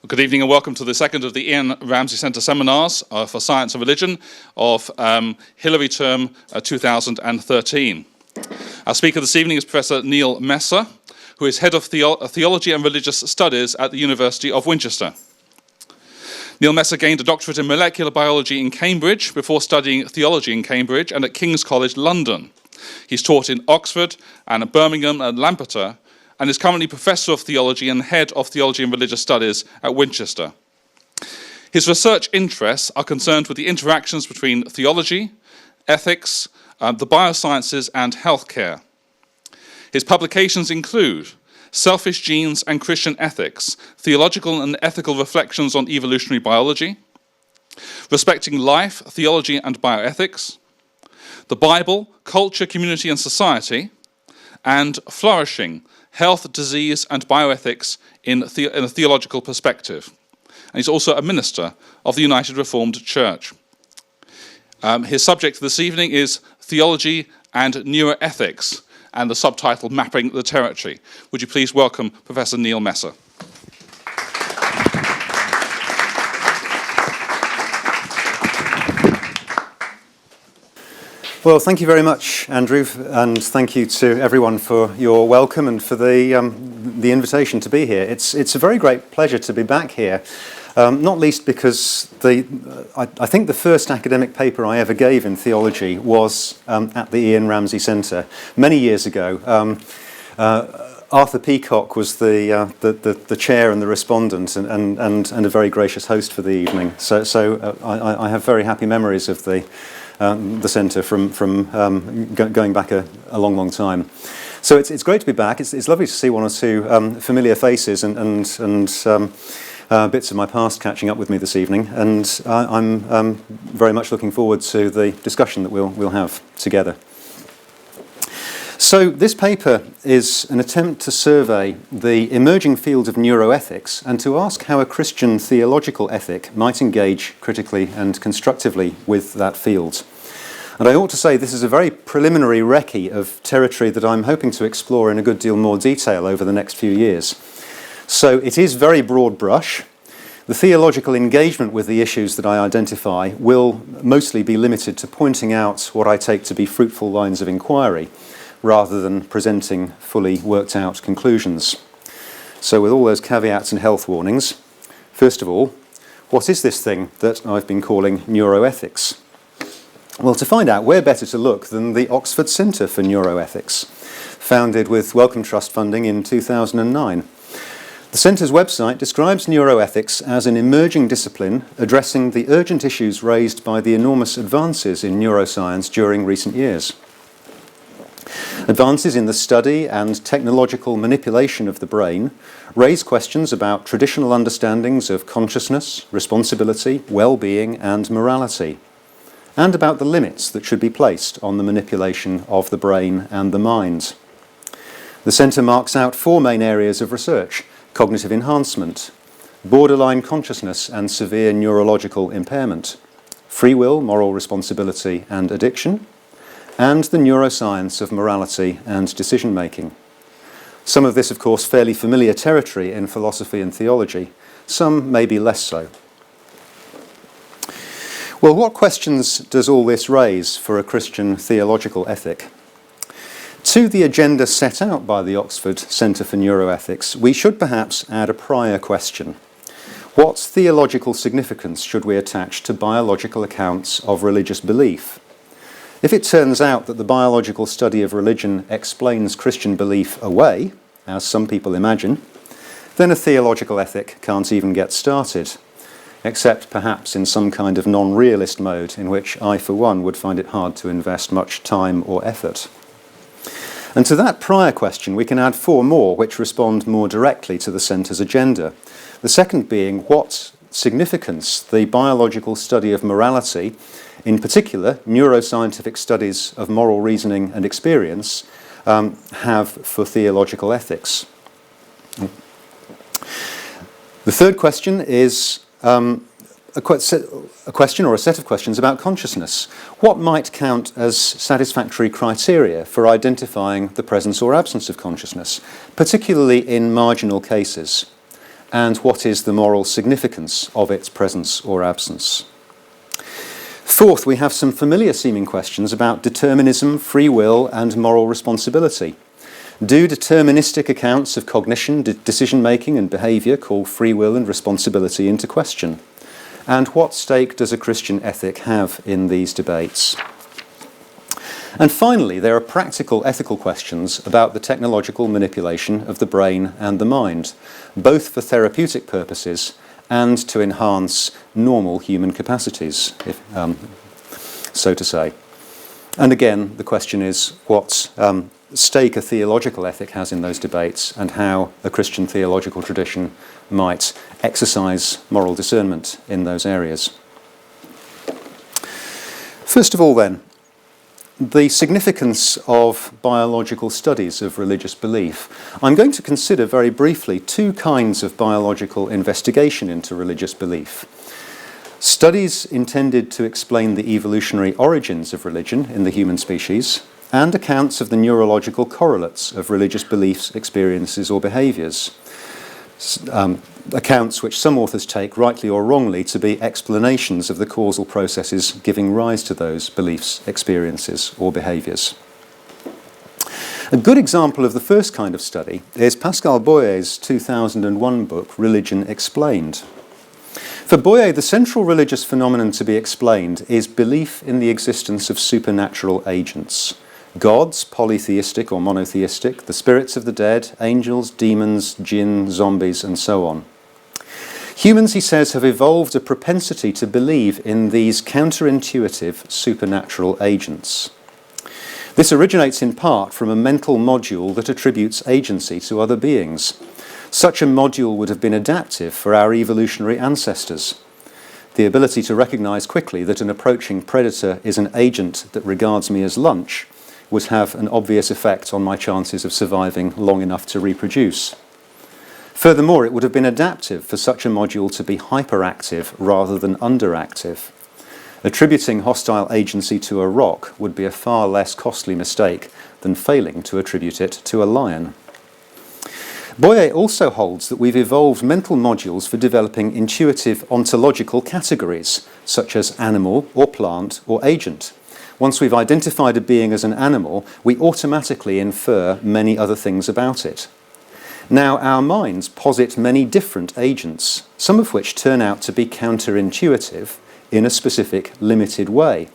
Good evening and welcome to the second of the Ian Ramsey Centre seminars for Science and Religion of Hilary Term 2013. Our speaker this evening is Professor Neil Messer, who is Head of Theology and Religious Studies at the University of Winchester. Neil Messer gained a doctorate in molecular biology in Cambridge before studying theology in Cambridge and at King's College London. He's taught in Oxford and Birmingham and Lampeter, and is currently Professor of Theology and Head of Theology and Religious Studies at Winchester. His research interests are concerned with the interactions between theology, ethics, the biosciences, and healthcare. His publications include Selfish Genes and Christian Ethics, Theological and Ethical Reflections on Evolutionary Biology, Respecting Life, Theology and Bioethics, The Bible, Culture, Community and Society, and Flourishing, Health, Disease and Bioethics in a Theological Perspective. And he's also a minister of the United Reformed Church. His subject this evening is Theology and Neuroethics, and the subtitle Mapping the Territory. Would you please welcome Professor Neil Messer? Well, thank you very much, Andrew, and thank you to everyone for your welcome and for the invitation to be here. It's a very great pleasure to be back here, not least because I think the first academic paper I ever gave in theology was at the Ian Ramsey Centre many years ago. Arthur Peacock was the chair and the respondent, and a very gracious host for the evening. So I have very happy memories of the centre from going back a long time. So it's great to be back. It's lovely to see one or two familiar faces and bits of my past catching up with me this evening, and I'm very much looking forward to the discussion that we'll have together. So this paper is an attempt to survey the emerging field of neuroethics and to ask how a Christian theological ethic might engage critically and constructively with that field. And I ought to say this is a very preliminary Reki of territory that I'm hoping to explore in a good deal more detail over the next few years. So it is very broad brush. The theological engagement with the issues that I identify will mostly be limited to pointing out what I take to be fruitful lines of inquiry, rather than presenting fully worked out conclusions. So with all those caveats and health warnings, first of all, what is this thing that I've been calling neuroethics? Well, to find out, where better to look than the Oxford Centre for Neuroethics, founded with Wellcome Trust funding in 2009. The Centre's website describes neuroethics as an emerging discipline addressing the urgent issues raised by the enormous advances in neuroscience during recent years. Advances in the study and technological manipulation of the brain raise questions about traditional understandings of consciousness, responsibility, well-being and morality, and about the limits that should be placed on the manipulation of the brain and the mind. The Centre marks out four main areas of research: cognitive enhancement, borderline consciousness and severe neurological impairment, free will, moral responsibility and addiction, and the neuroscience of morality and decision-making. Some of this, of course, fairly familiar territory in philosophy and theology, some maybe less so. Well, what questions does all this raise for a Christian theological ethic? To the agenda set out by the Oxford Centre for Neuroethics, we should perhaps add a prior question. What theological significance should we attach to biological accounts of religious belief? If it turns out that the biological study of religion explains Christian belief away, as some people imagine, then a theological ethic can't even get started, except perhaps in some kind of non-realist mode in which I, for one, would find it hard to invest much time or effort. And to that prior question, we can add four more which respond more directly to the Centre's agenda. The second being what significance the biological study of morality, in particular neuroscientific studies of moral reasoning and experience, have for theological ethics. The third question is a question or a set of questions about consciousness. What might count as satisfactory criteria for identifying the presence or absence of consciousness, particularly in marginal cases? and what is the moral significance of its presence or absence. Fourth, we have some familiar seeming questions about determinism, free will, and moral responsibility. Do deterministic accounts of cognition, decision-making, and behaviour call free will and responsibility into question? And what stake does a Christian ethic have in these debates? And finally, there are practical ethical questions about the technological manipulation of the brain and the mind, both for therapeutic purposes and to enhance normal human capacities, so to say. And again, the question is what stake a theological ethic has in those debates and how a Christian theological tradition might exercise moral discernment in those areas. First of all then, the significance of biological studies of religious belief. I'm going to consider very briefly two kinds of biological investigation into religious belief. Studies intended to explain the evolutionary origins of religion in the human species, and accounts of the neurological correlates of religious beliefs, experiences, or behaviours. Accounts which some authors take, rightly or wrongly, to be explanations of the causal processes giving rise to those beliefs, experiences, or behaviours. A good example of the first kind of study is Pascal Boyer's 2001 book, Religion Explained. For Boyer, the central religious phenomenon to be explained is belief in the existence of supernatural agents. Gods, polytheistic or monotheistic, the spirits of the dead, angels, demons, jinn, zombies, and so on. Humans, he says, have evolved a propensity to believe in these counterintuitive supernatural agents. This originates in part from a mental module that attributes agency to other beings. Such a module would have been adaptive for our evolutionary ancestors. The ability to recognize quickly that an approaching predator is an agent that regards me as lunch would have an obvious effect on my chances of surviving long enough to reproduce. Furthermore, it would have been adaptive for such a module to be hyperactive rather than underactive. Attributing hostile agency to a rock would be a far less costly mistake than failing to attribute it to a lion. Boyer also holds that we've evolved mental modules for developing intuitive ontological categories, such as animal or plant or agent. Once we've identified a being as an animal, we automatically infer many other things about it. Now, our minds posit many different agents, some of which turn out to be counterintuitive in a specific, limited way.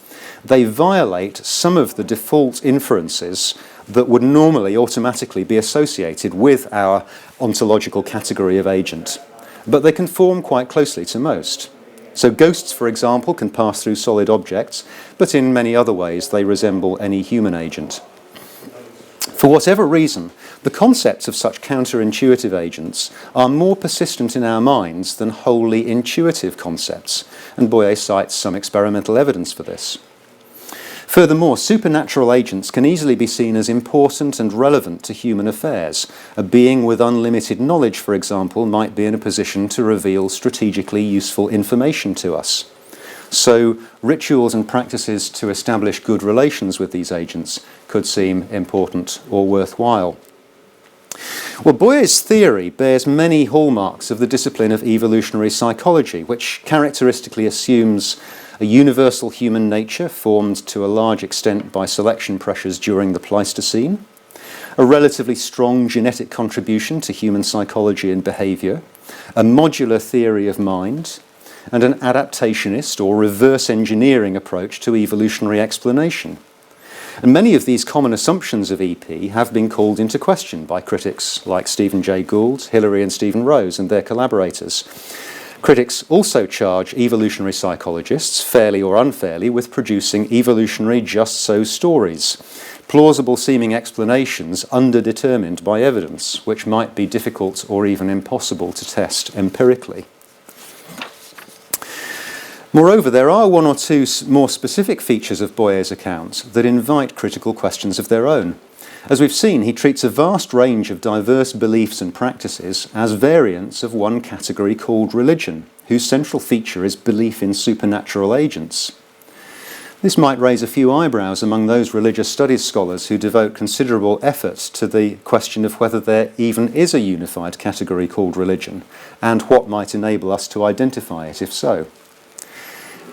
They violate some of the default inferences that would normally automatically be associated with our ontological category of agent, but they conform quite closely to most. So ghosts, for example, can pass through solid objects, but in many other ways they resemble any human agent. For whatever reason, the concepts of such counterintuitive agents are more persistent in our minds than wholly intuitive concepts, and Boyer cites some experimental evidence for this. Furthermore, supernatural agents can easily be seen as important and relevant to human affairs. A being with unlimited knowledge, for example, might be in a position to reveal strategically useful information to us. So, rituals and practices to establish good relations with these agents could seem important or worthwhile. Well, Boyer's theory bears many hallmarks of the discipline of evolutionary psychology, which characteristically assumes a universal human nature formed to a large extent by selection pressures during the Pleistocene, a relatively strong genetic contribution to human psychology and behaviour, a modular theory of mind, and an adaptationist or reverse engineering approach to evolutionary explanation. And many of these common assumptions of EP have been called into question by critics like Stephen Jay Gould, Hillary and Stephen Rose and their collaborators. Critics also charge evolutionary psychologists, fairly or unfairly, with producing evolutionary just-so stories, plausible seeming explanations underdetermined by evidence, which might be difficult or even impossible to test empirically. Moreover, there are one or two more specific features of Boyer's account that invite critical questions of their own. As we've seen, he treats a vast range of diverse beliefs and practices as variants of one category called religion, whose central feature is belief in supernatural agents. This might raise a few eyebrows among those religious studies scholars who devote considerable effort to the question of whether there even is a unified category called religion, and what might enable us to identify it if so.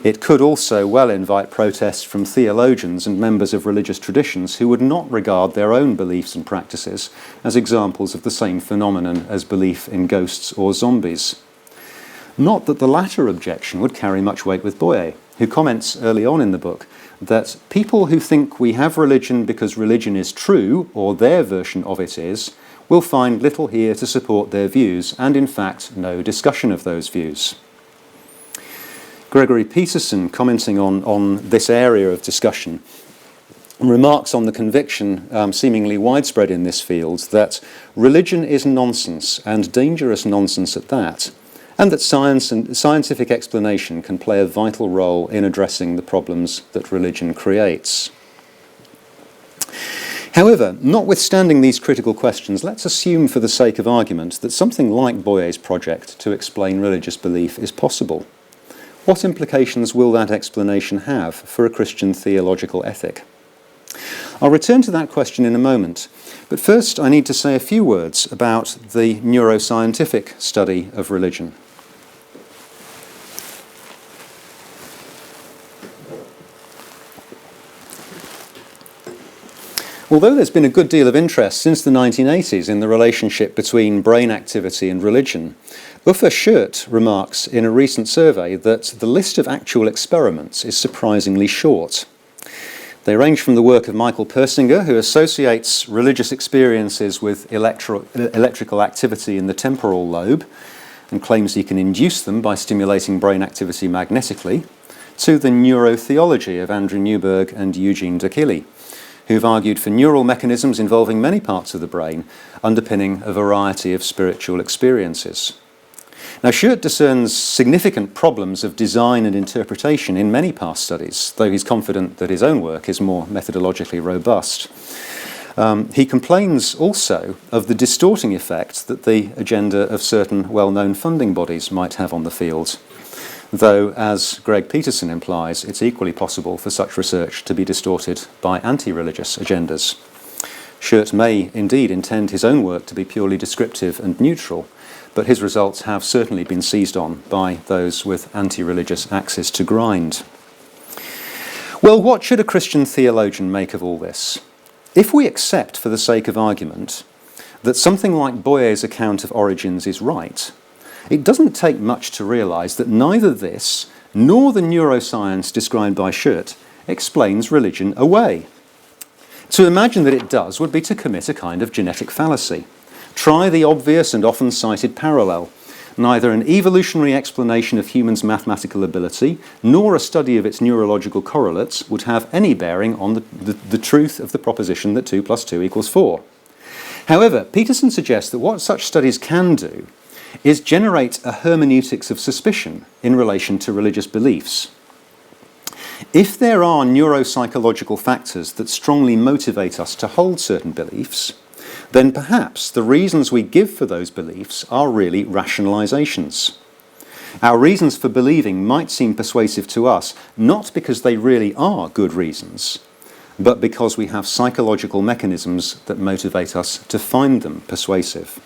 It could also well invite protests from theologians and members of religious traditions who would not regard their own beliefs and practices as examples of the same phenomenon as belief in ghosts or zombies. Not that the latter objection would carry much weight with Boyer, who comments early on in the book that people who think we have religion because religion is true, or their version of it is, will find little here to support their views, and in fact no discussion of those views. Gregory Peterson, commenting on this area of discussion, remarks on the conviction seemingly widespread in this field that religion is nonsense, and dangerous nonsense at that, and that science and scientific explanation can play a vital role in addressing the problems that religion creates. However, notwithstanding these critical questions, let's assume for the sake of argument that something like Boyer's project to explain religious belief is possible. What implications will that explanation have for a Christian theological ethic? I'll return to that question in a moment, but first I need to say a few words about the neuroscientific study of religion. Although there's been a good deal of interest since the 1980s in the relationship between brain activity and religion, Uffe Schert remarks in a recent survey that the list of actual experiments is surprisingly short. They range from the work of Michael Persinger, who associates religious experiences with electrical activity in the temporal lobe and claims he can induce them by stimulating brain activity magnetically, to the neurotheology of Andrew Newberg and Eugene Dakili, who've argued for neural mechanisms involving many parts of the brain, underpinning a variety of spiritual experiences. Now, Schert discerns significant problems of design and interpretation in many past studies, though he's confident that his own work is more methodologically robust. He complains also of the distorting effect that the agenda of certain well-known funding bodies might have on the field, though, as Greg Peterson implies, it's equally possible for such research to be distorted by anti-religious agendas. Schert may indeed intend his own work to be purely descriptive and neutral, but his results have certainly been seized on by those with anti-religious axes to grind. Well, what should a Christian theologian make of all this? If we accept, for the sake of argument, that something like Boyer's account of origins is right, it doesn't take much to realise that neither this nor the neuroscience described by Schert explains religion away. To imagine that it does would be to commit a kind of genetic fallacy. Try the obvious and often cited parallel. Neither an evolutionary explanation of humans' mathematical ability nor a study of its neurological correlates would have any bearing on the truth of the proposition that 2 + 2 = 4. However, Peterson suggests that what such studies can do is generate a hermeneutics of suspicion in relation to religious beliefs. If there are neuropsychological factors that strongly motivate us to hold certain beliefs, then perhaps the reasons we give for those beliefs are really rationalizations. Our reasons for believing might seem persuasive to us, not because they really are good reasons, but because we have psychological mechanisms that motivate us to find them persuasive.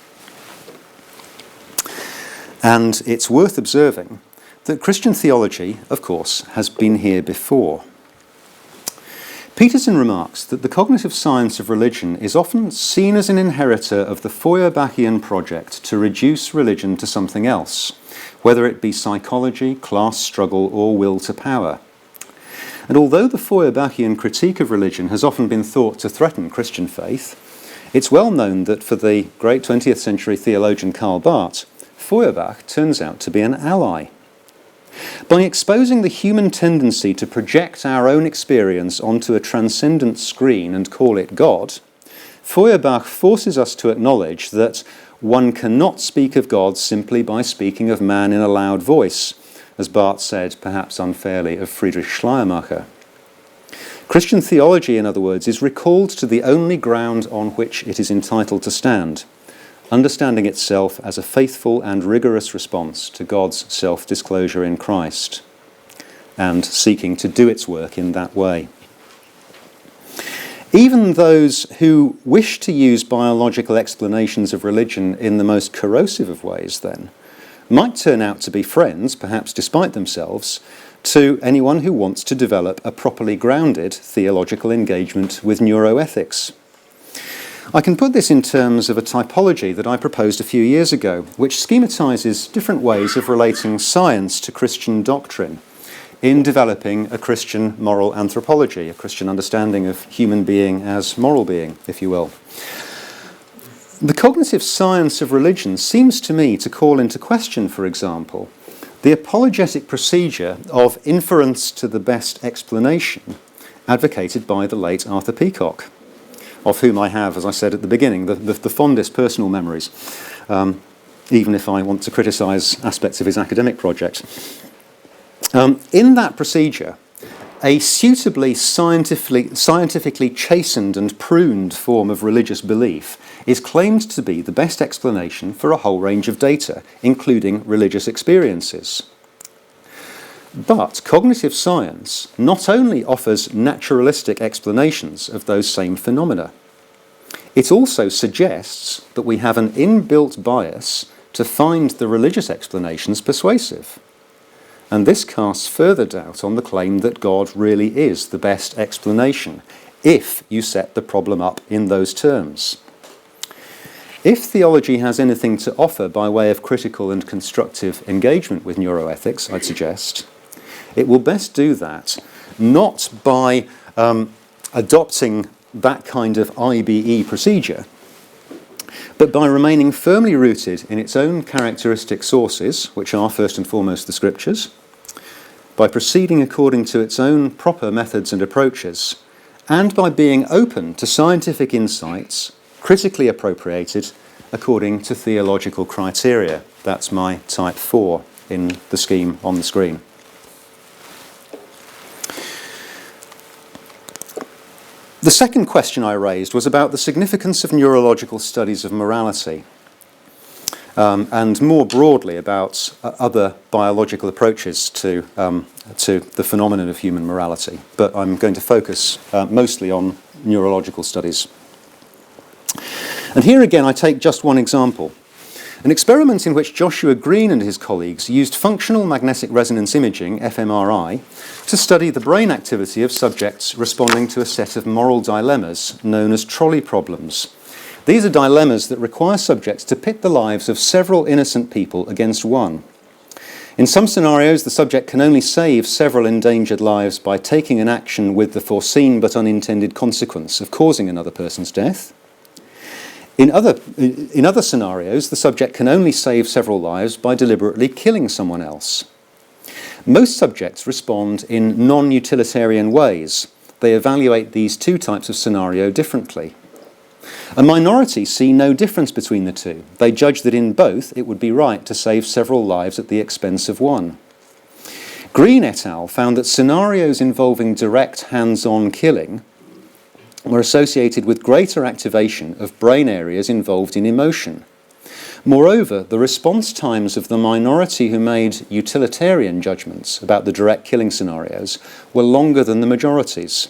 And it's worth observing that Christian theology, of course, has been here before. Peterson remarks that the cognitive science of religion is often seen as an inheritor of the Feuerbachian project to reduce religion to something else, whether it be psychology, class struggle, or will to power. And although the Feuerbachian critique of religion has often been thought to threaten Christian faith, it's well known that for the great 20th century theologian Karl Barth, Feuerbach turns out to be an ally. By exposing the human tendency to project our own experience onto a transcendent screen and call it God, Feuerbach forces us to acknowledge that one cannot speak of God simply by speaking of man in a loud voice, as Barth said, perhaps unfairly, of Friedrich Schleiermacher. Christian theology, in other words, is recalled to the only ground on which it is entitled to stand, understanding itself as a faithful and rigorous response to God's self-disclosure in Christ. and seeking to do its work in that way. Even those who wish to use biological explanations of religion in the most corrosive of ways, then, might turn out to be friends, perhaps despite themselves, to anyone who wants to develop a properly grounded theological engagement with neuroethics. I can put this in terms of a typology that I proposed a few years ago, which schematizes different ways of relating science to Christian doctrine in developing a Christian moral anthropology, a Christian understanding of human being as moral being, if you will. The cognitive science of religion seems to me to call into question, for example, the apologetic procedure of inference to the best explanation advocated by the late Arthur Peacock, of whom I have, as I said at the beginning, the fondest personal memories, even if I want to criticise aspects of his academic project. In that procedure, a suitably scientifically chastened and pruned form of religious belief is claimed to be the best explanation for a whole range of data, including religious experiences. But cognitive science not only offers naturalistic explanations of those same phenomena, it also suggests that we have an inbuilt bias to find the religious explanations persuasive. And this casts further doubt on the claim that God really is the best explanation, if you set the problem up in those terms. If theology has anything to offer by way of critical and constructive engagement with neuroethics, I'd suggest, it will best do that not by adopting that kind of IBE procedure, but by remaining firmly rooted in its own characteristic sources, which are first and foremost the scriptures, by proceeding according to its own proper methods and approaches, and by being open to scientific insights, critically appropriated according to theological criteria. That's my type 4 in the scheme on the screen. The second question I raised was about the significance of neurological studies of morality, and more broadly about other biological approaches to the phenomenon of human morality. But I'm going to focus mostly on neurological studies. And here again I take just one example. An experiment in which Joshua Green and his colleagues used functional magnetic resonance imaging, fMRI, to study the brain activity of subjects responding to a set of moral dilemmas known as trolley problems. These are dilemmas that require subjects to pit the lives of several innocent people against one. In some scenarios, the subject can only save several endangered lives by taking an action with the foreseen but unintended consequence of causing another person's death. In other scenarios, the subject can only save several lives by deliberately killing someone else. Most subjects respond in non-utilitarian ways. They evaluate these two types of scenario differently. A minority see no difference between the two. They judge that in both it would be right to save several lives at the expense of one. Green et al. Found that scenarios involving direct hands-on killing were associated with greater activation of brain areas involved in emotion. Moreover, the response times of the minority who made utilitarian judgments about the direct killing scenarios were longer than the majority's.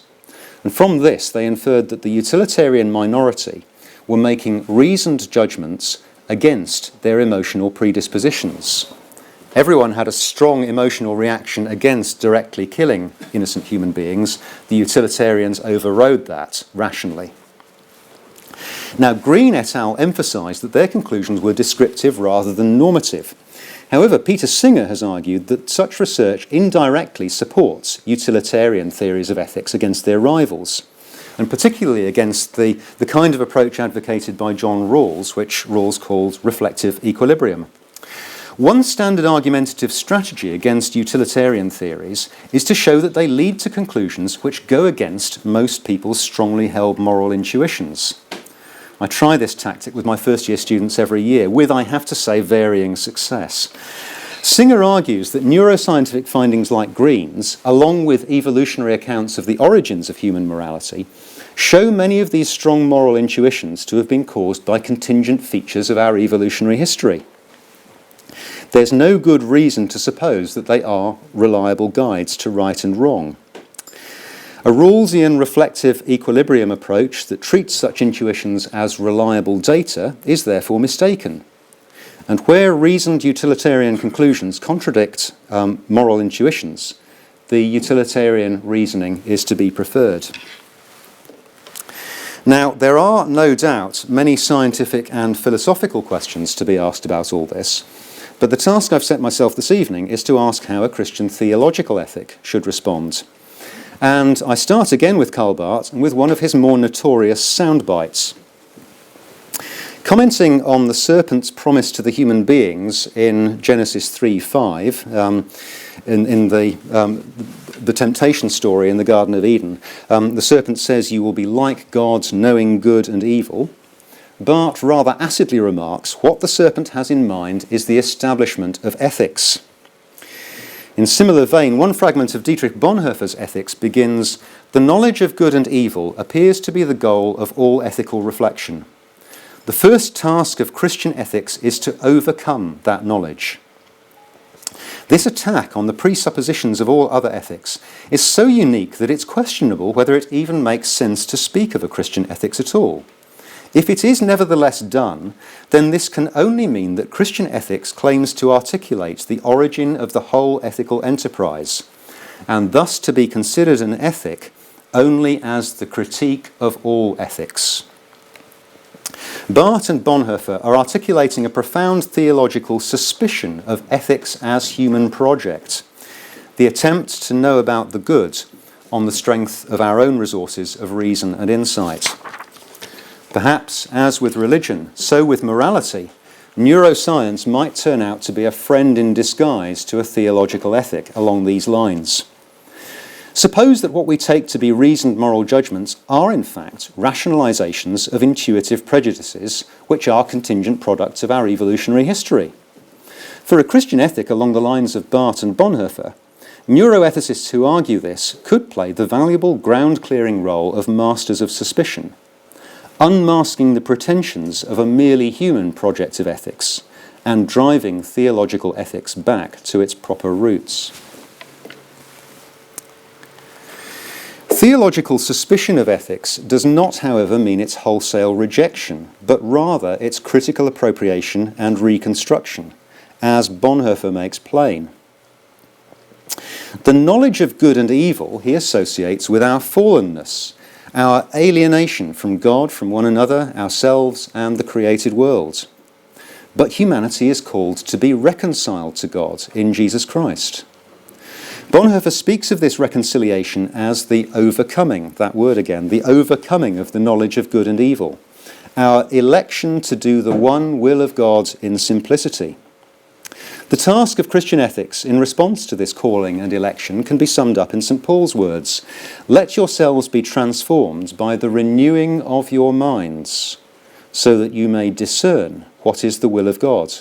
And from this, they inferred that the utilitarian minority were making reasoned judgments against their emotional predispositions. Everyone had a strong emotional reaction against directly killing innocent human beings. The utilitarians overrode that rationally. Now, Green et al. Emphasised that their conclusions were descriptive rather than normative. However, Peter Singer has argued that such research indirectly supports utilitarian theories of ethics against their rivals, and particularly against the kind of approach advocated by John Rawls, which Rawls called reflective equilibrium. One standard argumentative strategy against utilitarian theories is to show that they lead to conclusions which go against most people's strongly held moral intuitions. I try this tactic with my first-year students every year, with, I have to say, varying success. Singer argues that neuroscientific findings like Green's, along with evolutionary accounts of the origins of human morality, show many of these strong moral intuitions to have been caused by contingent features of our evolutionary history. There's no good reason to suppose that they are reliable guides to right and wrong. A Rawlsian reflective equilibrium approach that treats such intuitions as reliable data is therefore mistaken. And where reasoned utilitarian conclusions contradict moral intuitions, the utilitarian reasoning is to be preferred. Now, there are no doubt many scientific and philosophical questions to be asked about all this, but the task I've set myself this evening is to ask how a Christian theological ethic should respond. And I start again with Karl Barth and with one of his more notorious sound bites. Commenting on the serpent's promise to the human beings in Genesis 3:5, in the temptation story in the Garden of Eden, the serpent says, "You will be like God, knowing good and evil." Barth rather acidly remarks, what the serpent has in mind is the establishment of ethics. In similar vein, one fragment of Dietrich Bonhoeffer's Ethics begins, "The knowledge of good and evil appears to be the goal of all ethical reflection. The first task of Christian ethics is to overcome that knowledge." This attack on the presuppositions of all other ethics is so unique that it's questionable whether it even makes sense to speak of a Christian ethics at all. If it is nevertheless done, then this can only mean that Christian ethics claims to articulate the origin of the whole ethical enterprise, and thus to be considered an ethic only as the critique of all ethics. Barth and Bonhoeffer are articulating a profound theological suspicion of ethics as human project, the attempt to know about the good on the strength of our own resources of reason and insight. Perhaps, as with religion, so with morality, neuroscience might turn out to be a friend in disguise to a theological ethic along these lines. Suppose that what we take to be reasoned moral judgments are in fact rationalizations of intuitive prejudices which are contingent products of our evolutionary history. For a Christian ethic along the lines of Barth and Bonhoeffer, neuroethicists who argue this could play the valuable ground-clearing role of masters of suspicion, unmasking the pretensions of a merely human project of ethics and driving theological ethics back to its proper roots. Theological suspicion of ethics does not, however, mean its wholesale rejection, but rather its critical appropriation and reconstruction, as Bonhoeffer makes plain. The knowledge of good and evil he associates with our fallenness, our alienation from God, from one another, ourselves, and the created world. But humanity is called to be reconciled to God in Jesus Christ. Bonhoeffer speaks of this reconciliation as the overcoming, that word again, the overcoming of the knowledge of good and evil, our election to do the one will of God in simplicity. The task of Christian ethics in response to this calling and election can be summed up in St. Paul's words, "Let yourselves be transformed by the renewing of your minds, so that you may discern what is the will of God."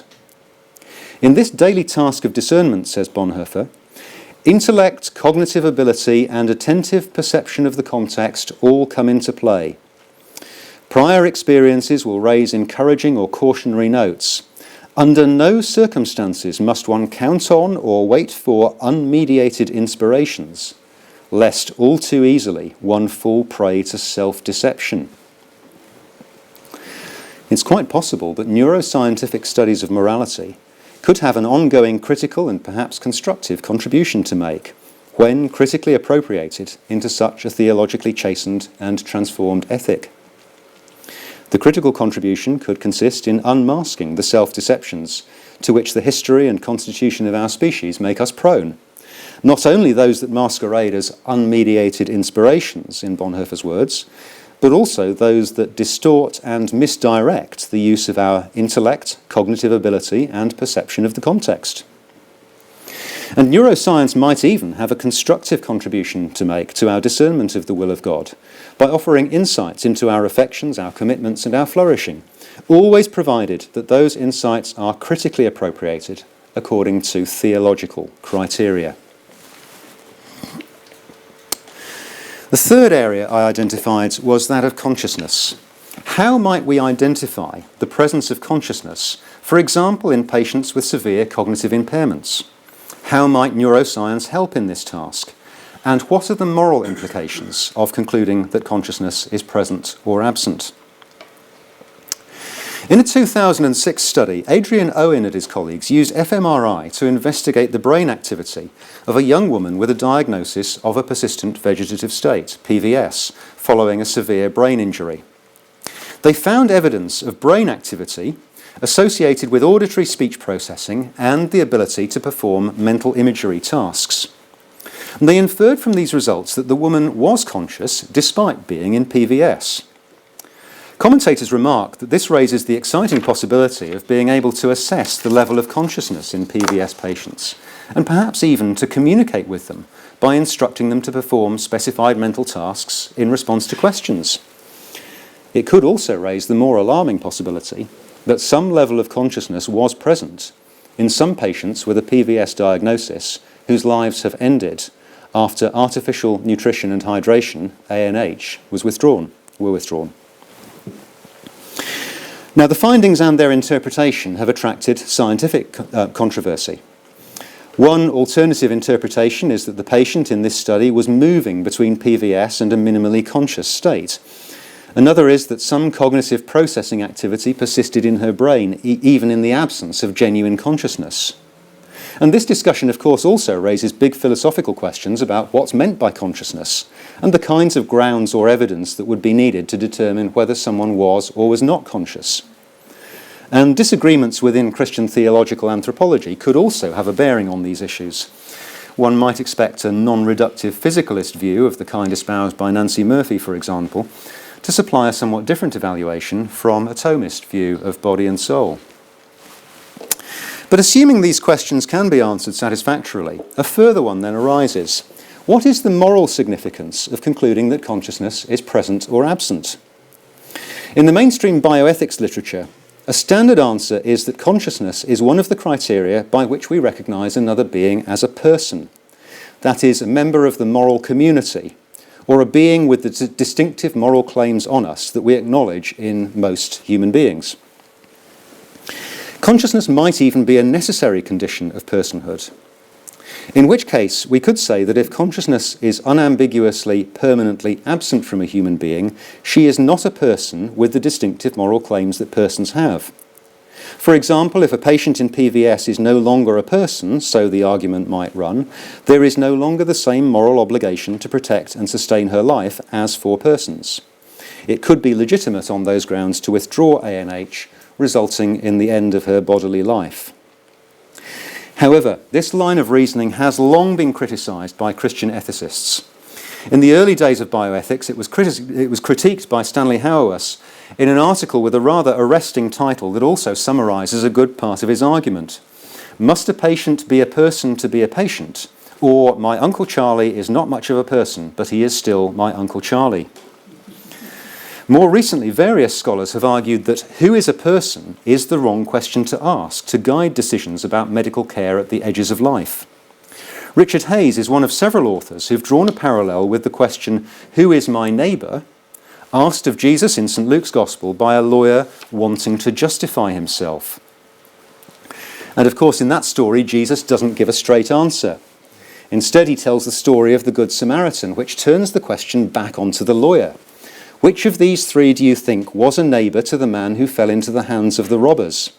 In this daily task of discernment, says Bonhoeffer, intellect, cognitive ability, and attentive perception of the context all come into play. Prior experiences will raise encouraging or cautionary notes. Under no circumstances must one count on or wait for unmediated inspirations, lest all too easily one fall prey to self-deception. It's quite possible that neuroscientific studies of morality could have an ongoing critical and perhaps constructive contribution to make when critically appropriated into such a theologically chastened and transformed ethic. The critical contribution could consist in unmasking the self-deceptions to which the history and constitution of our species make us prone, not only those that masquerade as unmediated inspirations, in Bonhoeffer's words, but also those that distort and misdirect the use of our intellect, cognitive ability, and perception of the context. And neuroscience might even have a constructive contribution to make to our discernment of the will of God by offering insights into our affections, our commitments, and our flourishing, always provided that those insights are critically appropriated according to theological criteria. The third area I identified was that of consciousness. How might we identify the presence of consciousness For example, in patients with severe cognitive impairments. How might neuroscience help in this task? And what are the moral implications of concluding that consciousness is present or absent? In a 2006 study, Adrian, Owen and his colleagues used fMRI to investigate the brain activity of a young woman with a diagnosis of a persistent vegetative state, PVS, following a severe brain injury. They found evidence of brain activity associated with auditory speech processing and the ability to perform mental imagery tasks. And they inferred from these results that the woman was conscious despite being in PVS. Commentators remark that this raises the exciting possibility of being able to assess the level of consciousness in PVS patients, and perhaps even to communicate with them by instructing them to perform specified mental tasks in response to questions. It could also raise the more alarming possibility that some level of consciousness was present in some patients with a PVS diagnosis whose lives have ended after artificial nutrition and hydration, ANH, were withdrawn. Now, the findings and their interpretation have attracted scientific controversy. One alternative interpretation is that the patient in this study was moving between PVS and a minimally conscious state. Another is that some cognitive processing activity persisted in her brain, even in the absence of genuine consciousness. And this discussion, of course, also raises big philosophical questions about what's meant by consciousness and the kinds of grounds or evidence that would be needed to determine whether someone was or was not conscious. And disagreements within Christian theological anthropology could also have a bearing on these issues. One might expect a non-reductive physicalist view of the kind espoused by Nancy Murphy, for example, to supply a somewhat different evaluation from a Thomist view of body and soul. But assuming these questions can be answered satisfactorily, a further one then arises. What is the moral significance of concluding that consciousness is present or absent? In the mainstream bioethics literature, a standard answer is that consciousness is one of the criteria by which we recognize another being as a person. That is, a member of the moral community, or a being with the distinctive moral claims on us that we acknowledge in most human beings. Consciousness might even be a necessary condition of personhood, in which case we could say that if consciousness is unambiguously, permanently absent from a human being, she is not a person with the distinctive moral claims that persons have. For example, if a patient in PVS is no longer a person, so the argument might run, there is no longer the same moral obligation to protect and sustain her life as for persons. It could be legitimate on those grounds to withdraw ANH, resulting in the end of her bodily life. However, this line of reasoning has long been criticised by Christian ethicists. In the early days of bioethics, it was critiqued by Stanley Hauerwas in an article with a rather arresting title that also summarises a good part of his argument. Must a patient be a person to be a patient? Or, my Uncle Charlie is not much of a person, but he is still my Uncle Charlie. More recently, various scholars have argued that who is a person is the wrong question to ask to guide decisions about medical care at the edges of life. Richard Hayes is one of several authors who've drawn a parallel with the question, who is my neighbour, asked of Jesus in St. Luke's Gospel by a lawyer wanting to justify himself. And of course, in that story, Jesus doesn't give a straight answer. Instead, he tells the story of the Good Samaritan, which turns the question back onto the lawyer. Which of these three do you think was a neighbour to the man who fell into the hands of the robbers?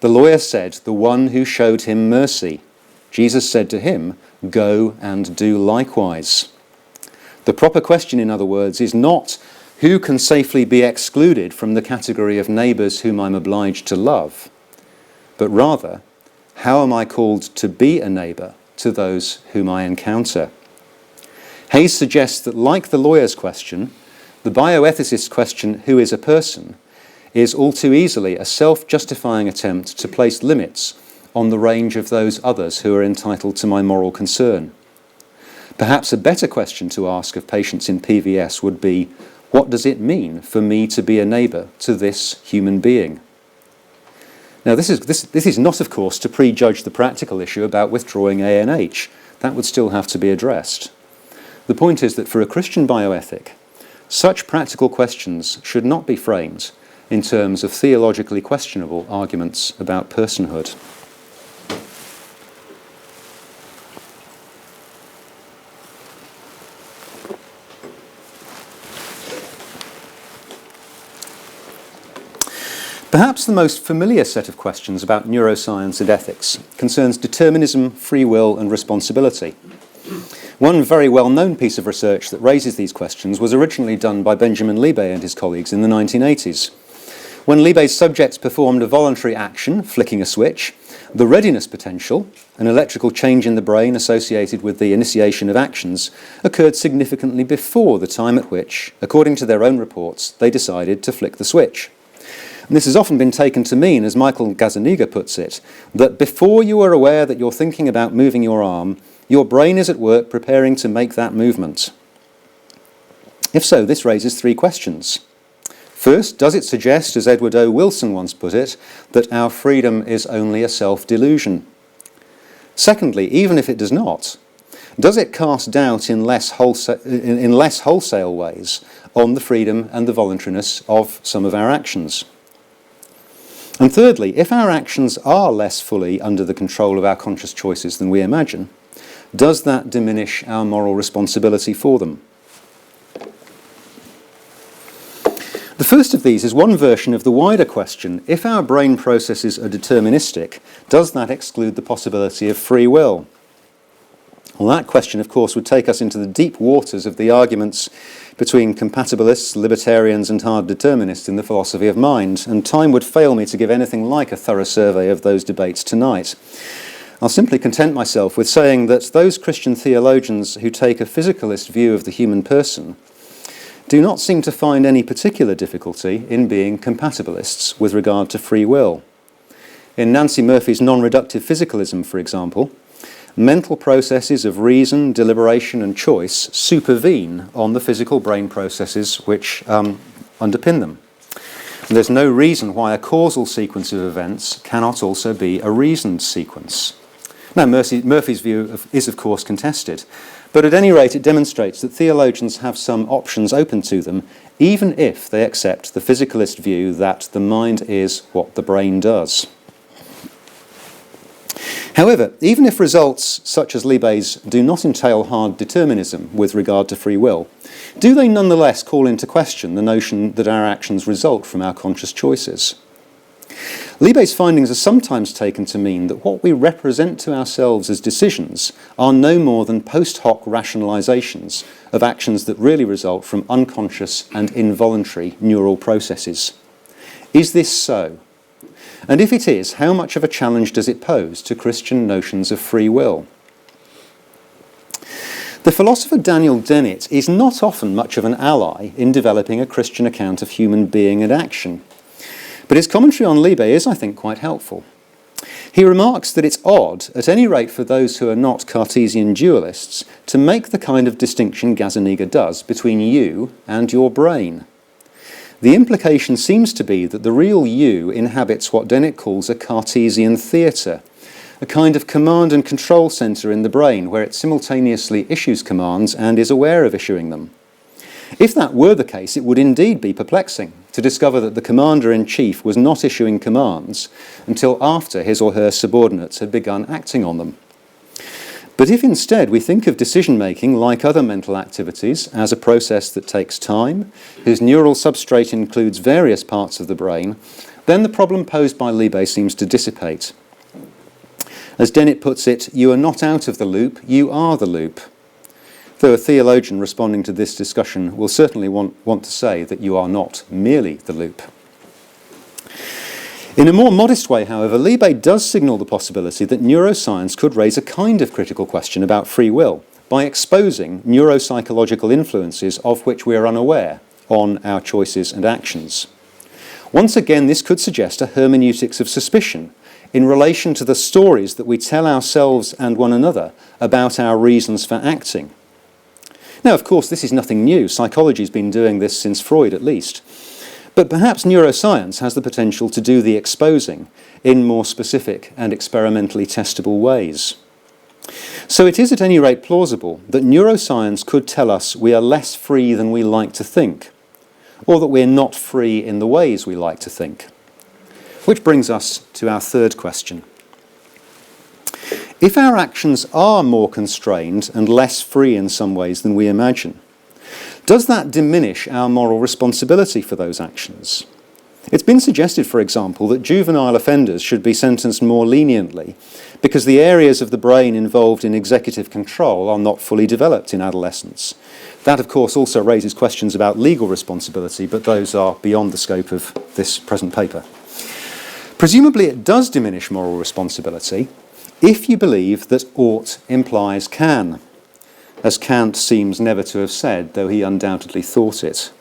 The lawyer said, the one who showed him mercy. Jesus said to him, go and do likewise. The proper question, in other words, is not who can safely be excluded from the category of neighbours whom I'm obliged to love, but rather, how am I called to be a neighbour to those whom I encounter? Hayes suggests that, like the lawyer's question, the bioethicist's question, who is a person, is all too easily a self-justifying attempt to place limits on the range of those others who are entitled to my moral concern. Perhaps a better question to ask of patients in PVS would be, what does it mean for me to be a neighbour to this human being? Now, this is not, of course, to prejudge the practical issue about withdrawing ANH. That would still have to be addressed. The point is that for a Christian bioethic, such practical questions should not be framed in terms of theologically questionable arguments about personhood. Perhaps the most familiar set of questions about neuroscience and ethics concerns determinism, free will, and responsibility. One very well-known piece of research that raises these questions was originally done by Benjamin Libet and his colleagues in the 1980s. When Libet's subjects performed a voluntary action, flicking a switch, the readiness potential, an electrical change in the brain associated with the initiation of actions, occurred significantly before the time at which, according to their own reports, they decided to flick the switch. And this has often been taken to mean, as Michael Gazzaniga puts it, that before you are aware that you're thinking about moving your arm, your brain is at work preparing to make that movement. If so, this raises three questions. First, does it suggest, as Edward O. Wilson once put it, that our freedom is only a self-delusion? Secondly, even if it does not, does it cast doubt in less wholesale ways on the freedom and the voluntariness of some of our actions? And thirdly, if our actions are less fully under the control of our conscious choices than we imagine, does that diminish our moral responsibility for them? The first of these is one version of the wider question: if our brain processes are deterministic, does that exclude the possibility of free will? Well, that question, of course, would take us into the deep waters of the arguments between compatibilists, libertarians, and hard determinists in the philosophy of mind, and time would fail me to give anything like a thorough survey of those debates tonight. I'll simply content myself with saying that those Christian theologians who take a physicalist view of the human person do not seem to find any particular difficulty in being compatibilists with regard to free will. In Nancy Murphy's non-reductive physicalism, for example, mental processes of reason, deliberation, and choice supervene on the physical brain processes which underpin them. And there's no reason why a causal sequence of events cannot also be a reasoned sequence. Now, Murphy's view is, of course, contested, but at any rate it demonstrates that theologians have some options open to them, even if they accept the physicalist view that the mind is what the brain does. However, even if results such as Libet's do not entail hard determinism with regard to free will, do they nonetheless call into question the notion that our actions result from our conscious choices? Libet's findings are sometimes taken to mean that what we represent to ourselves as decisions are no more than post hoc rationalizations of actions that really result from unconscious and involuntary neural processes. Is this so? And if it is, how much of a challenge does it pose to Christian notions of free will? The philosopher Daniel Dennett is not often much of an ally in developing a Christian account of human being and action, but his commentary on Libet is, I think, quite helpful. He remarks that it's odd, at any rate for those who are not Cartesian dualists, to make the kind of distinction Gazzaniga does between you and your brain. The implication seems to be that the real you inhabits what Dennett calls a Cartesian theatre, a kind of command and control centre in the brain where it simultaneously issues commands and is aware of issuing them. If that were the case, it would indeed be perplexing to discover that the commander-in-chief was not issuing commands until after his or her subordinates had begun acting on them. But if instead we think of decision-making like other mental activities as a process that takes time, whose neural substrate includes various parts of the brain, then the problem posed by Libet seems to dissipate. As Dennett puts it, you are not out of the loop, you are the loop. Though a theologian responding to this discussion will certainly want to say that you are not merely the loop. In a more modest way, however, Libet does signal the possibility that neuroscience could raise a kind of critical question about free will by exposing neuropsychological influences of which we are unaware on our choices and actions. Once again, this could suggest a hermeneutics of suspicion in relation to the stories that we tell ourselves and one another about our reasons for acting. Now, of course, this is nothing new. Psychology's been doing this since Freud, at least. But perhaps neuroscience has the potential to do the exposing in more specific and experimentally testable ways. So it is at any rate plausible that neuroscience could tell us we are less free than we like to think, or that we're not free in the ways we like to think. Which brings us to our third question. If our actions are more constrained and less free in some ways than we imagine, does that diminish our moral responsibility for those actions? It's been suggested, for example, that juvenile offenders should be sentenced more leniently because the areas of the brain involved in executive control are not fully developed in adolescence. That, of course, also raises questions about legal responsibility, but those are beyond the scope of this present paper. Presumably, it does diminish moral responsibility if you believe that ought implies can, as Kant seems never to have said, though he undoubtedly thought it.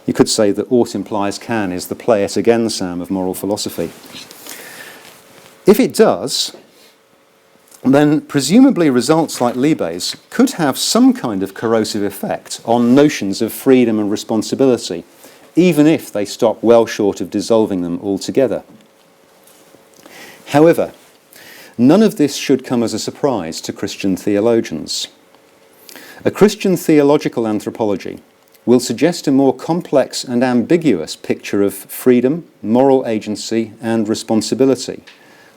You could say that ought implies can is the play it again, Sam, of moral philosophy. If it does, then presumably results like Liebe's could have some kind of corrosive effect on notions of freedom and responsibility, even if they stop well short of dissolving them altogether. However, none of this should come as a surprise to Christian theologians. A Christian theological anthropology will suggest a more complex and ambiguous picture of freedom, moral agency, and responsibility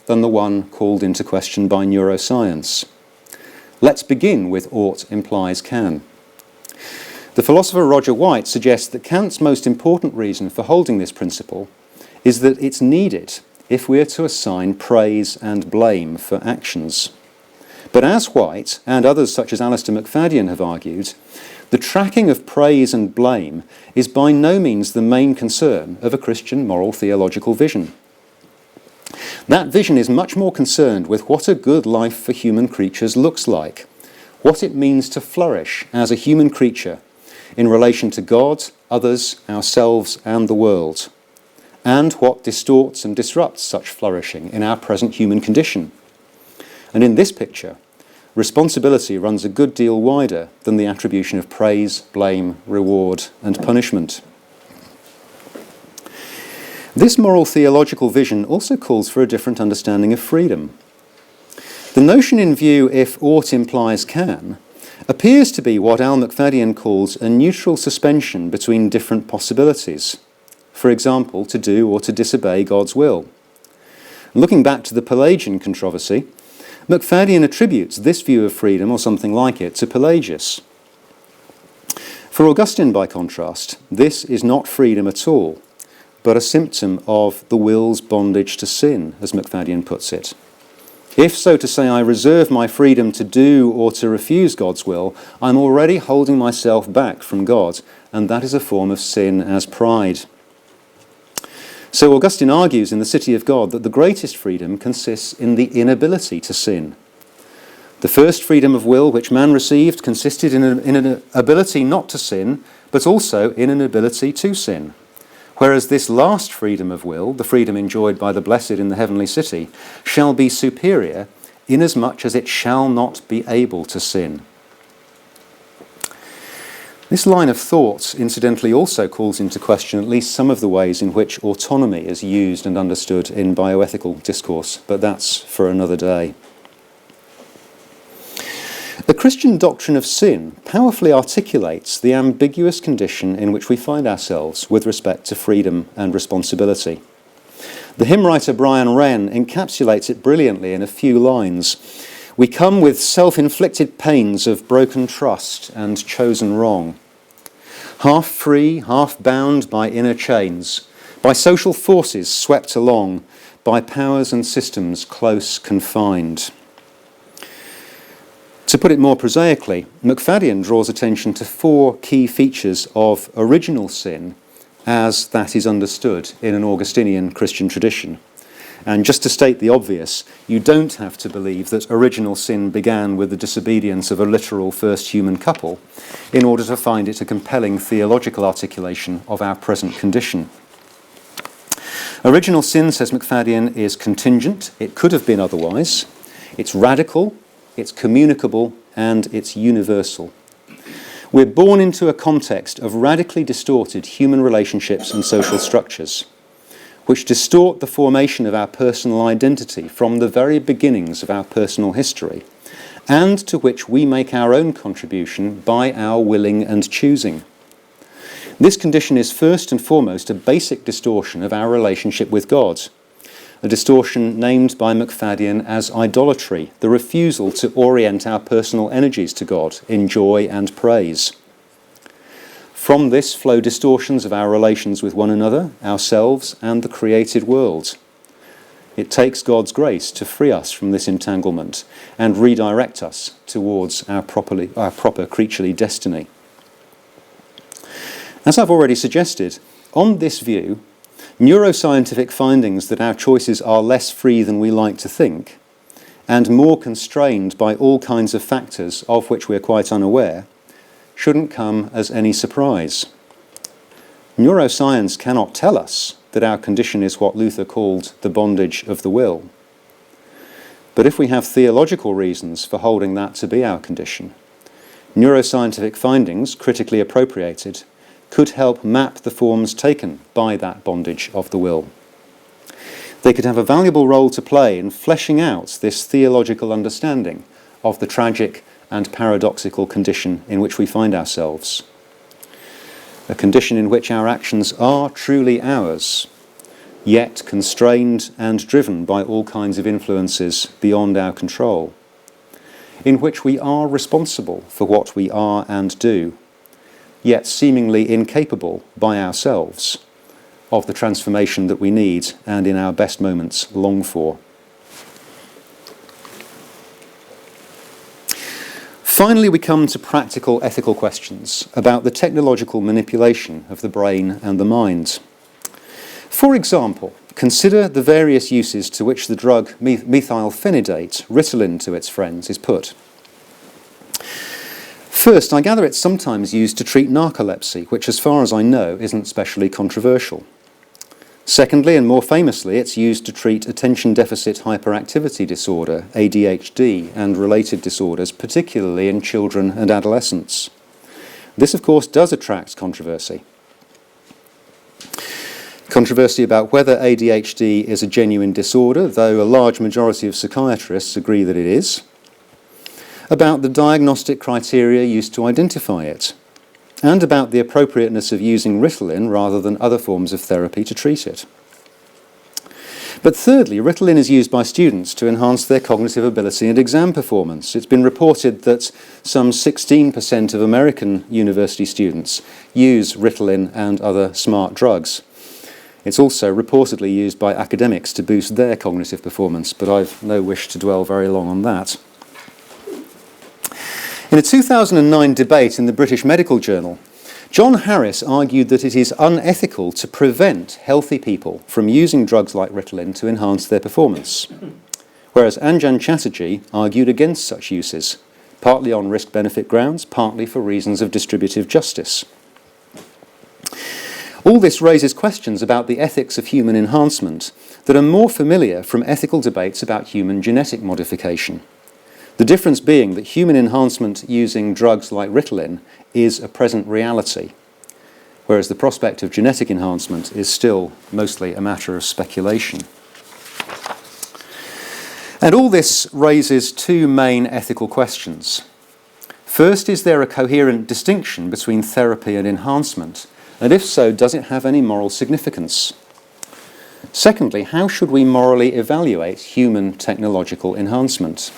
than the one called into question by neuroscience. Let's begin with ought implies can. The philosopher Roger White suggests that Kant's most important reason for holding this principle is that it's needed if we are to assign praise and blame for actions. But as White and others such as Alistair McFadden have argued, the tracking of praise and blame is by no means the main concern of a Christian moral theological vision. That vision is much more concerned with what a good life for human creatures looks like, what it means to flourish as a human creature in relation to God, others, ourselves, and the world, and what distorts and disrupts such flourishing in our present human condition. And in this picture, responsibility runs a good deal wider than the attribution of praise, blame, reward, and punishment. This moral theological vision also calls for a different understanding of freedom. The notion in view, if ought implies can, appears to be what Al McFadden calls a neutral suspension between different possibilities. For example, to do or to disobey God's will. Looking back to the Pelagian controversy, McFadden attributes this view of freedom, or something like it, to Pelagius. For Augustine, by contrast, this is not freedom at all, but a symptom of the will's bondage to sin, as McFadden puts it. If, so to say, I reserve my freedom to do or to refuse God's will, I'm already holding myself back from God, and that is a form of sin as pride. So Augustine argues in The City of God that the greatest freedom consists in the inability to sin. The first freedom of will which man received consisted in an ability not to sin, but also in an ability to sin. Whereas this last freedom of will, the freedom enjoyed by the blessed in the heavenly city, shall be superior inasmuch as it shall not be able to sin. This line of thought, incidentally, also calls into question at least some of the ways in which autonomy is used and understood in bioethical discourse, but that's for another day. The Christian doctrine of sin powerfully articulates the ambiguous condition in which we find ourselves with respect to freedom and responsibility. The hymn writer Brian Wren encapsulates it brilliantly in a few lines. We come with self-inflicted pains of broken trust and chosen wrong. Half free, half bound by inner chains, by social forces swept along, by powers and systems close confined. To put it more prosaically, McFadden draws attention to four key features of original sin as that is understood in an Augustinian Christian tradition. And just to state the obvious, you don't have to believe that original sin began with the disobedience of a literal first human couple in order to find it a compelling theological articulation of our present condition. Original sin, says McFadden, is contingent. It could have been otherwise. It's radical, it's communicable, and it's universal. We're born into a context of radically distorted human relationships and social structures, which distort the formation of our personal identity from the very beginnings of our personal history, and to which we make our own contribution by our willing and choosing. This condition is first and foremost a basic distortion of our relationship with God, a distortion named by McFadden as idolatry, the refusal to orient our personal energies to God in joy and praise. From this flow distortions of our relations with one another, ourselves, and the created world. It takes God's grace to free us from this entanglement and redirect us towards our proper creaturely destiny. As I've already suggested, on this view, neuroscientific findings that our choices are less free than we like to think, and more constrained by all kinds of factors of which we are quite unaware, shouldn't come as any surprise. Neuroscience cannot tell us that our condition is what Luther called the bondage of the will. But if we have theological reasons for holding that to be our condition, neuroscientific findings, critically appropriated, could help map the forms taken by that bondage of the will. They could have a valuable role to play in fleshing out this theological understanding of the tragic and paradoxical condition in which we find ourselves. A condition in which our actions are truly ours, yet constrained and driven by all kinds of influences beyond our control. In which we are responsible for what we are and do, yet seemingly incapable by ourselves of the transformation that we need and in our best moments long for. Finally, we come to practical ethical questions about the technological manipulation of the brain and the mind. For example, consider the various uses to which the drug methylphenidate, Ritalin to its friends, is put. First, I gather it's sometimes used to treat narcolepsy, which as far as I know isn't specially controversial. Secondly, and more famously, it's used to treat attention deficit hyperactivity disorder, ADHD, and related disorders, particularly in children and adolescents. This, of course, does attract controversy. Controversy about whether ADHD is a genuine disorder, though a large majority of psychiatrists agree that it is. About the diagnostic criteria used to identify it, and about the appropriateness of using Ritalin rather than other forms of therapy to treat it. But thirdly, Ritalin is used by students to enhance their cognitive ability and exam performance. It's been reported that some 16% of American university students use Ritalin and other smart drugs. It's also reportedly used by academics to boost their cognitive performance, but I've no wish to dwell very long on that. In a 2009 debate in the British Medical Journal, John Harris argued that it is unethical to prevent healthy people from using drugs like Ritalin to enhance their performance, whereas Anjan Chatterjee argued against such uses, partly on risk-benefit grounds, partly for reasons of distributive justice. All this raises questions about the ethics of human enhancement that are more familiar from ethical debates about human genetic modification. The difference being that human enhancement using drugs like Ritalin is a present reality, whereas the prospect of genetic enhancement is still mostly a matter of speculation. And all this raises two main ethical questions. First, is there a coherent distinction between therapy and enhancement? And if so, does it have any moral significance? Secondly, how should we morally evaluate human technological enhancement?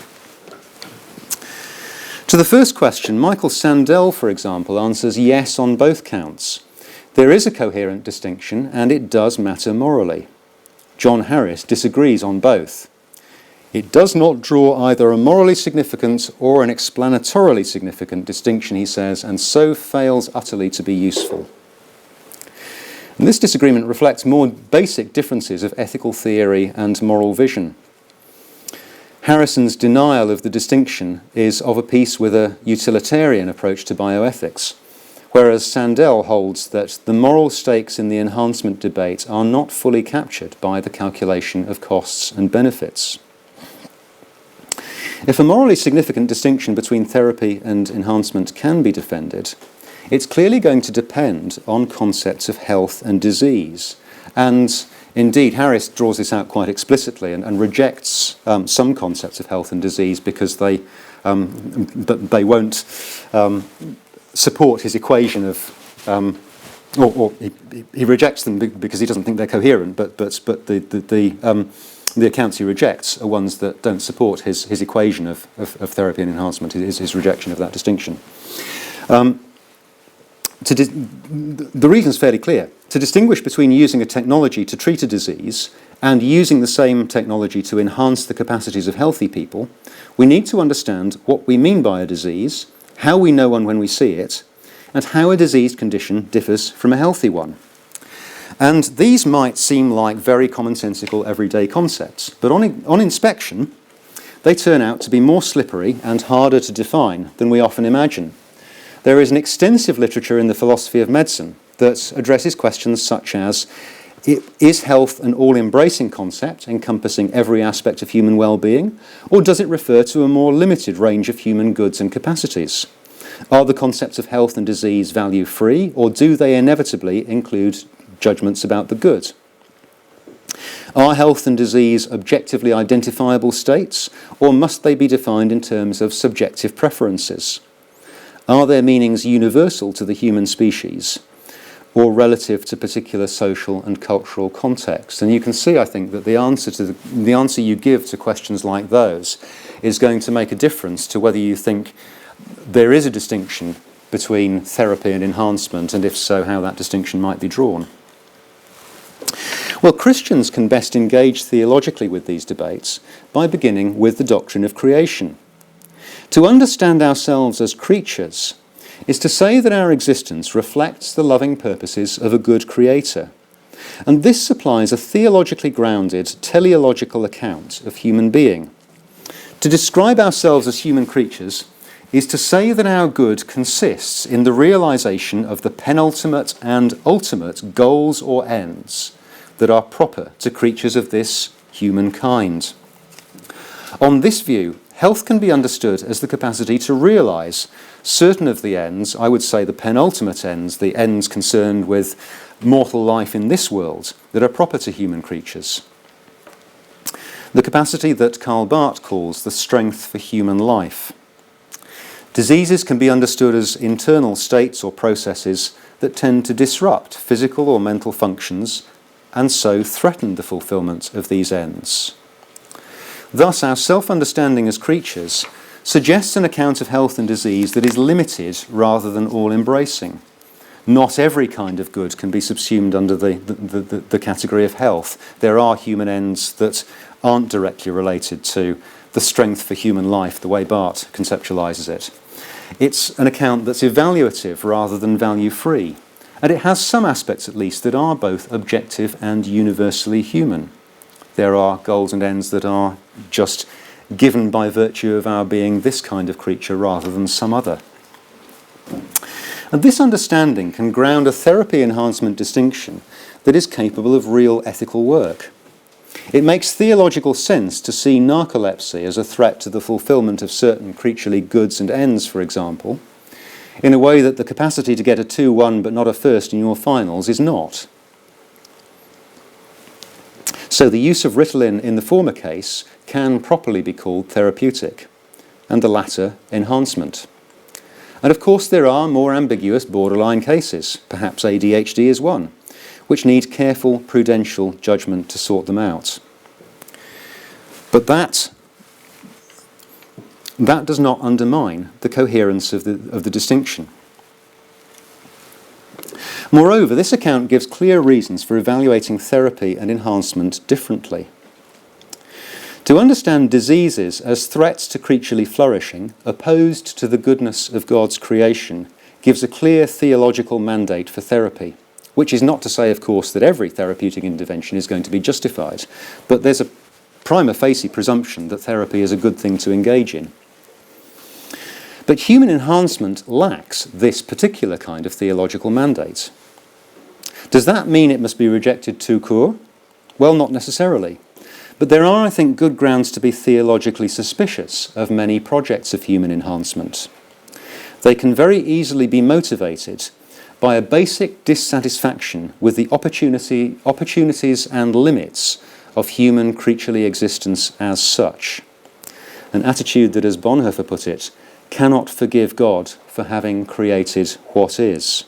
To the first question, Michael Sandel, for example, answers yes on both counts. There is a coherent distinction, and it does matter morally. John Harris disagrees on both. It does not draw either a morally significant or an explanatorily significant distinction, he says, and so fails utterly to be useful. And this disagreement reflects more basic differences of ethical theory and moral vision. Harrison's denial of the distinction is of a piece with a utilitarian approach to bioethics, whereas Sandel holds that the moral stakes in the enhancement debate are not fully captured by the calculation of costs and benefits. If a morally significant distinction between therapy and enhancement can be defended, it's clearly going to depend on concepts of health and disease. And indeed, Harris draws this out quite explicitly and rejects some concepts of health and disease because they won't support his equation of or he rejects them because he doesn't think they're coherent, but the accounts he rejects are ones that don't support his equation of therapy and enhancement, his rejection of that distinction. The reason's fairly clear. To distinguish between using a technology to treat a disease and using the same technology to enhance the capacities of healthy people, we need to understand what we mean by a disease, how we know one when we see it, and how a diseased condition differs from a healthy one. And these might seem like very commonsensical everyday concepts, but on inspection, they turn out to be more slippery and harder to define than we often imagine. There is an extensive literature in the philosophy of medicine that addresses questions such as, is health an all-embracing concept encompassing every aspect of human well-being, or does it refer to a more limited range of human goods and capacities? Are the concepts of health and disease value-free, or do they inevitably include judgments about the good? Are health and disease objectively identifiable states, or must they be defined in terms of subjective preferences? Are their meanings universal to the human species, or relative to particular social and cultural contexts? And you can see, I think, that the answer you give to questions like those is going to make a difference to whether you think there is a distinction between therapy and enhancement, and if so, how that distinction might be drawn. Well, Christians can best engage theologically with these debates by beginning with the doctrine of creation. To understand ourselves as creatures is to say that our existence reflects the loving purposes of a good creator. And this supplies a theologically grounded, teleological account of human being. To describe ourselves as human creatures is to say that our good consists in the realization of the penultimate and ultimate goals or ends that are proper to creatures of this humankind. On this view, health can be understood as the capacity to realize certain of the ends, I would say the penultimate ends, the ends concerned with mortal life in this world, that are proper to human creatures. The capacity that Karl Barth calls the strength for human life. Diseases can be understood as internal states or processes that tend to disrupt physical or mental functions and so threaten the fulfillment of these ends. Thus, our self-understanding as creatures suggests an account of health and disease that is limited rather than all-embracing. Not every kind of good can be subsumed under the category of health. There are human ends that aren't directly related to the strength for human life, the way Barth conceptualizes it. It's an account that's evaluative rather than value-free, and it has some aspects at least that are both objective and universally human. There are goals and ends that are just given by virtue of our being this kind of creature rather than some other. And this understanding can ground a therapy enhancement distinction that is capable of real ethical work. It makes theological sense to see narcolepsy as a threat to the fulfillment of certain creaturely goods and ends, for example, in a way that the capacity to get a 2-1 but not a first in your finals is not. So the use of Ritalin in the former case can properly be called therapeutic, and the latter enhancement. And of course there are more ambiguous borderline cases, perhaps ADHD is one, which need careful prudential judgment to sort them out. But that does not undermine the coherence of the distinction. Moreover, this account gives clear reasons for evaluating therapy and enhancement differently. To understand diseases as threats to creaturely flourishing, opposed to the goodness of God's creation, gives a clear theological mandate for therapy, which is not to say, of course, that every therapeutic intervention is going to be justified, but there's a prima facie presumption that therapy is a good thing to engage in. But human enhancement lacks this particular kind of theological mandate. Does that mean it must be rejected tout court? Well, not necessarily. But there are, I think, good grounds to be theologically suspicious of many projects of human enhancement. They can very easily be motivated by a basic dissatisfaction with the opportunities and limits of human creaturely existence as such. An attitude that, as Bonhoeffer put it, cannot forgive God for having created what is.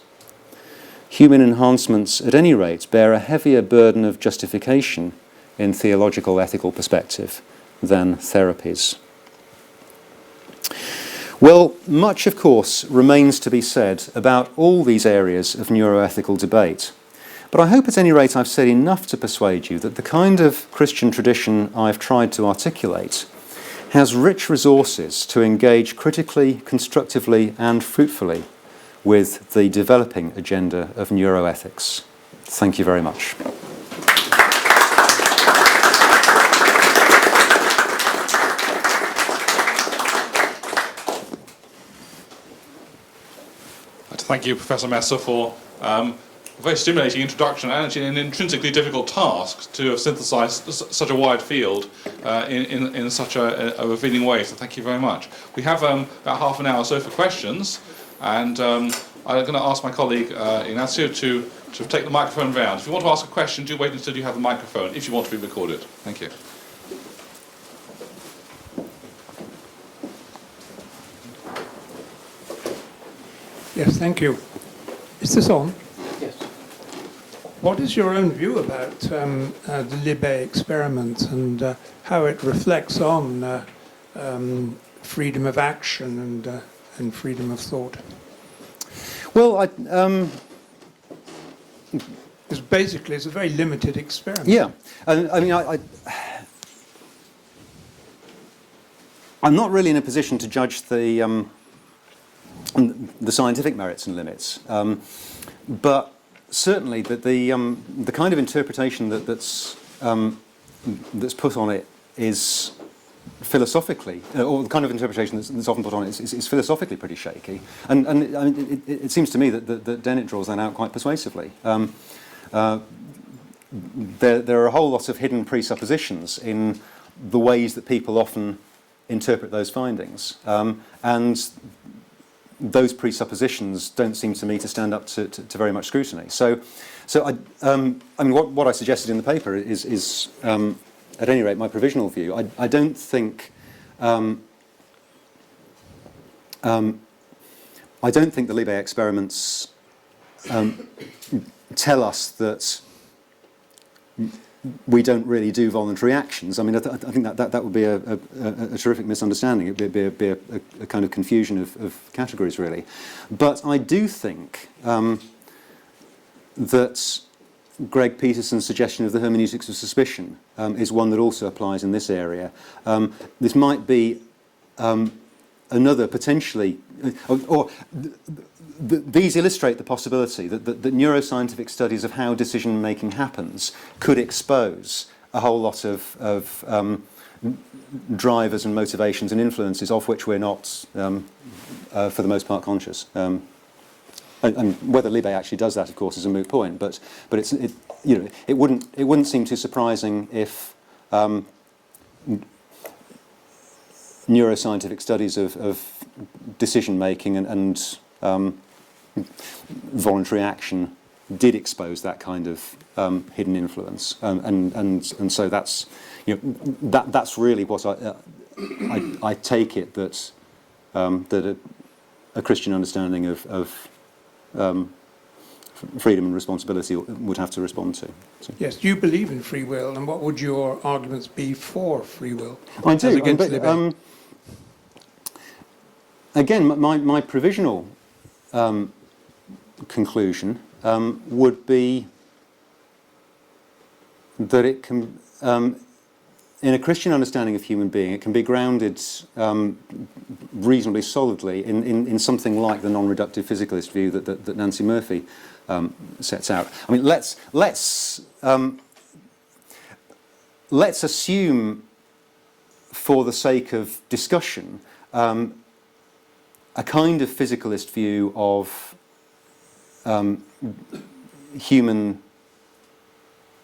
human enhancements, at any rate, bear a heavier burden of justification in theological ethical perspective than therapies. Well, much, of course, remains to be said about all these areas of neuroethical debate. But I hope at any rate I've said enough to persuade you that the kind of Christian tradition I've tried to articulate has rich resources to engage critically, constructively, and fruitfully with the developing agenda of neuroethics. Thank you very much. Thank you, Professor Messer, for a very stimulating introduction and actually an intrinsically difficult task to have synthesized such a wide field in such a revealing way. So thank you very much. We have about half an hour or so for questions, and I'm going to ask my colleague Ignacio to take the microphone round. If you want to ask a question, do wait until you have the microphone, if you want to be recorded. Thank you. Yes, thank you. Is this on? Yes. What is your own view about the Libet experiment and how it reflects on freedom of action and freedom of thought? Well, Because basically it's a very limited experiment. yeah. I'm not really in a position to judge the scientific merits and limits, but certainly the kind of interpretation that's put on it is philosophically, or the kind of interpretation that's often put on it is philosophically pretty shaky, and I mean, it seems to me that Dennett draws that out quite persuasively. There are a whole lot of hidden presuppositions in the ways that people often interpret those findings, and those presuppositions don't seem to me to stand up to very much scrutiny. So I mean, what I suggested in the paper is at any rate, my provisional view. I don't think the Libet experiments tell us that we don't really do voluntary actions. I mean, I think that would be a terrific misunderstanding. It would be a kind of confusion of categories, really. But I do think that Greg Peterson's suggestion of the hermeneutics of suspicion is one that also applies in this area. This might be another potentially, these illustrate the possibility that neuroscientific studies of how decision-making happens could expose a whole lot of drivers and motivations and influences of which we're not, for the most part, conscious. And whether Libet actually does that, of course, is a moot point. But it wouldn't seem too surprising if neuroscientific studies of decision making and voluntary action did expose that kind of hidden influence, and so that's that's really what I take it that that a Christian understanding of freedom and responsibility would have to respond to. So. Yes, do you believe in free will, and what would your arguments be for free will? I do. Again, my provisional conclusion would be that it can, in a Christian understanding of human being, it can be grounded reasonably solidly in something like the non-reductive physicalist view that Nancy Murphy sets out. I mean, let's assume, for the sake of discussion, a kind of physicalist view of human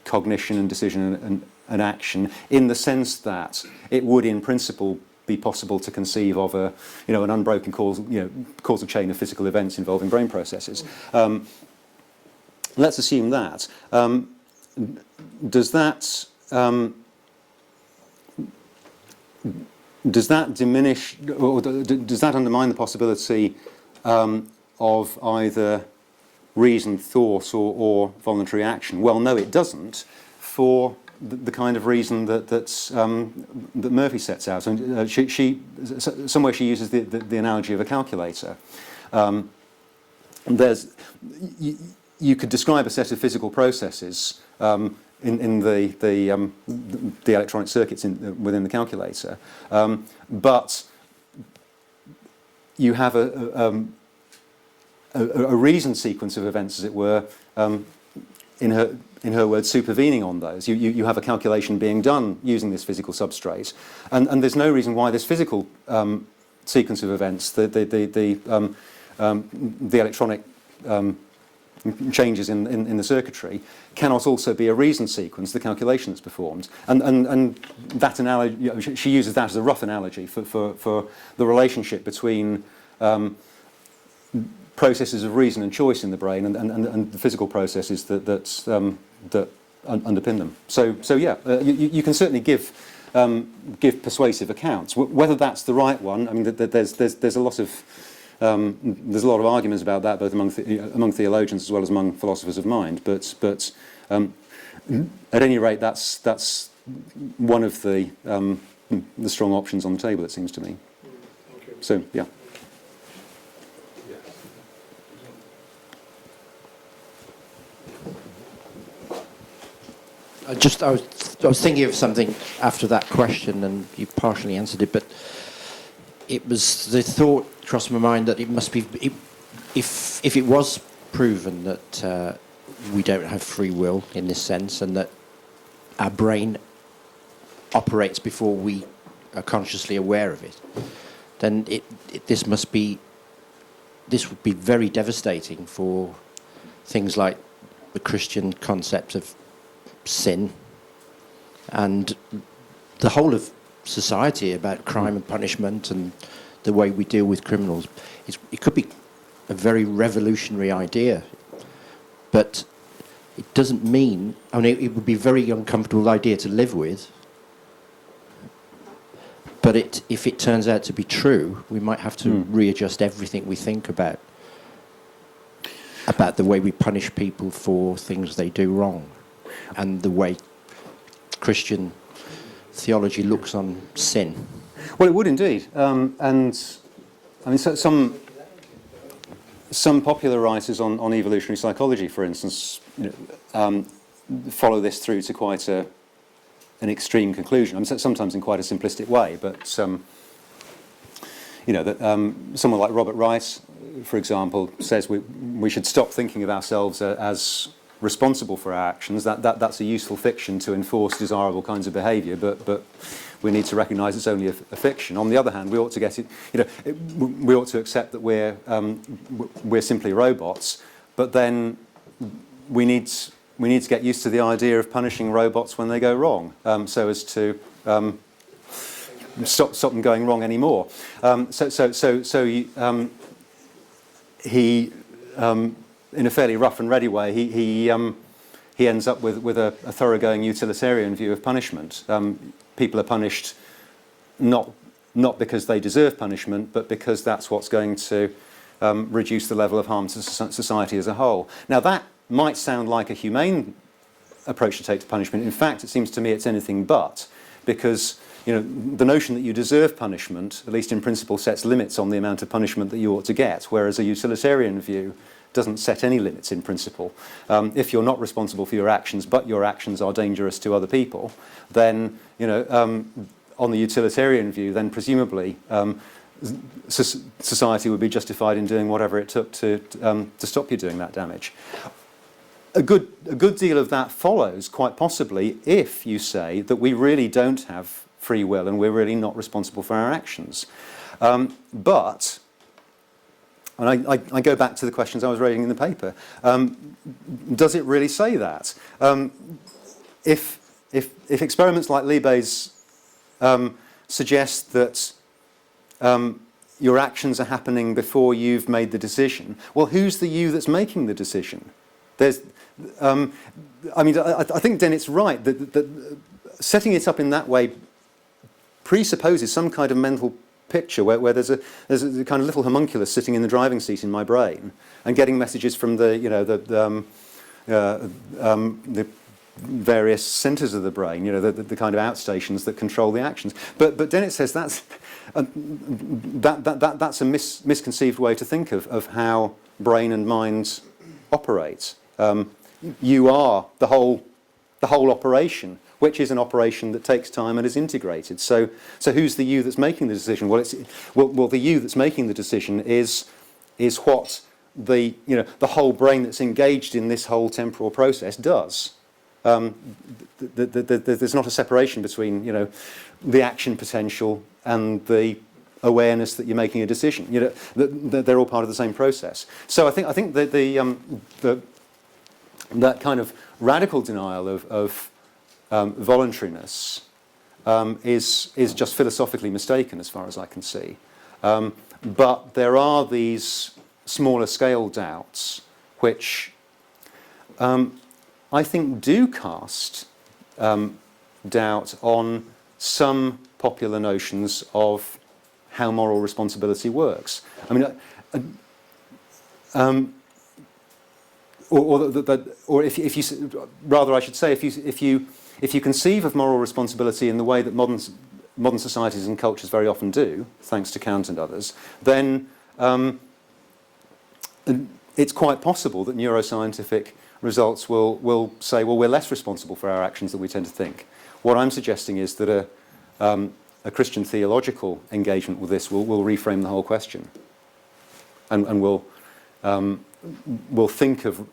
cognition and decision and action, in the sense that it would, in principle, be possible to conceive of an unbroken causal chain of physical events involving brain processes. Let's assume that. Does that diminish, or does that undermine the possibility of either reasoned thought or voluntary action. Well, no, it doesn't, for the kind of reason that Murphy sets out. And somewhere she uses the analogy of a calculator. You could describe a set of physical processes in the electronic circuits within the calculator, but you have a reasoned sequence of events, as it were, in her words, supervening on those. You have a calculation being done using this physical substrate, and there's no reason why this physical sequence of events, the electronic changes in the circuitry, cannot also be a reasoned sequence, the calculation that's performed. And that analogy, she uses that as a rough analogy for the relationship between processes of reason and choice in the brain and the physical processes that underpin them. So yeah, you can certainly give persuasive accounts. Whether that's the right one, I mean, there's a lot of arguments about that, both among theologians as well as among philosophers of mind. But at any rate, that's one of the strong options on the table, it seems to me. So yeah. I was thinking of something after that question, and you partially answered it, but it was the thought crossed my mind that it must be, if it was proven that we don't have free will in this sense, and that our brain operates before we are consciously aware of it, then this would be very devastating for things like the Christian concept of sin and the whole of society about crime and punishment and the way we deal with criminals. It could be a very revolutionary idea, but it doesn't mean, I mean, it would be a very uncomfortable idea to live with, but if it turns out to be true, we might have to readjust everything we think about the way we punish people for things they do wrong, and the way Christian theology looks on sin. Well, it would indeed, and I mean, so some popular writers on evolutionary psychology, for instance, follow this through to quite an extreme conclusion. I mean, sometimes in quite a simplistic way, but someone like Robert Rice, for example, says we should stop thinking of ourselves as responsible for our actions. That's a useful fiction to enforce desirable kinds of behaviour, but we need to recognise it's only a fiction. On the other hand, we ought to get it. We ought to accept that we're simply robots, but then we need to get used to the idea of punishing robots when they go wrong, so as to stop them going wrong anymore. He. In a fairly rough and ready way, he ends up with a thoroughgoing utilitarian view of punishment. People are punished not because they deserve punishment, but because that's what's going to reduce the level of harm to society as a whole. Now, that might sound like a humane approach to take to punishment. In fact, it seems to me it's anything but, because the notion that you deserve punishment, at least in principle, sets limits on the amount of punishment that you ought to get, whereas a utilitarian view doesn't set any limits in principle. If you're not responsible for your actions, but your actions are dangerous to other people, then on the utilitarian view, then presumably society would be justified in doing whatever it took to stop you doing that damage. A good deal of that follows, quite possibly, if you say that we really don't have free will and we're really not responsible for our actions. But and I go back to the questions I was raising in the paper. Does it really say that? If experiments like Liebey's suggest that your actions are happening before you've made the decision, well, who's the you that's making the decision? I think Dennett's right that setting it up in that way presupposes some kind of mental picture where there's a kind of little homunculus sitting in the driving seat in my brain and getting messages from the various centres of the brain, the kind of outstations that control the actions. But Dennett says that's a misconceived way to think of how brain and mind operate. You are the whole operation, which is an operation that takes time and is integrated. So who's the you that's making the decision? Well, the you that's making the decision is what the whole brain that's engaged in this whole temporal process does. There's not a separation between the action potential and the awareness that you're making a decision. They're all part of the same process. So I think that that kind of radical denial of voluntariness is just philosophically mistaken, as far as I can see. But there are these smaller scale doubts which I think do cast doubt on some popular notions of how moral responsibility works. I mean, or if you rather, I should say, if you conceive of moral responsibility in the way that modern societies and cultures very often do, thanks to Kant and others, then it's quite possible that neuroscientific results will say, well, we're less responsible for our actions than we tend to think. What I'm suggesting is that a Christian theological engagement with this will reframe the whole question, and will think of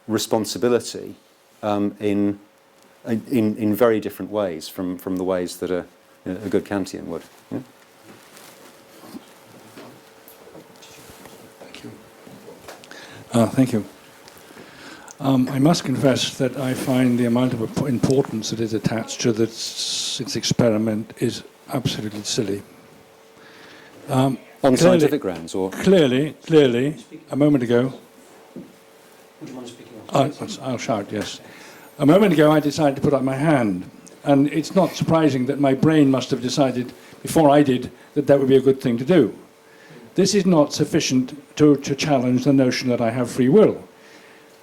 responsibility in very different ways from the ways that a good Kantian would. Yeah? Thank you. I must confess that I find the amount of importance that is attached to its experiment is absolutely silly. On scientific grounds, or clearly, a moment ago. Would you mind speaking on? I'll shout. Yes. A moment ago, I decided to put up my hand, and it's not surprising that my brain must have decided before I did that would be a good thing to do. This is not sufficient to challenge the notion that I have free will.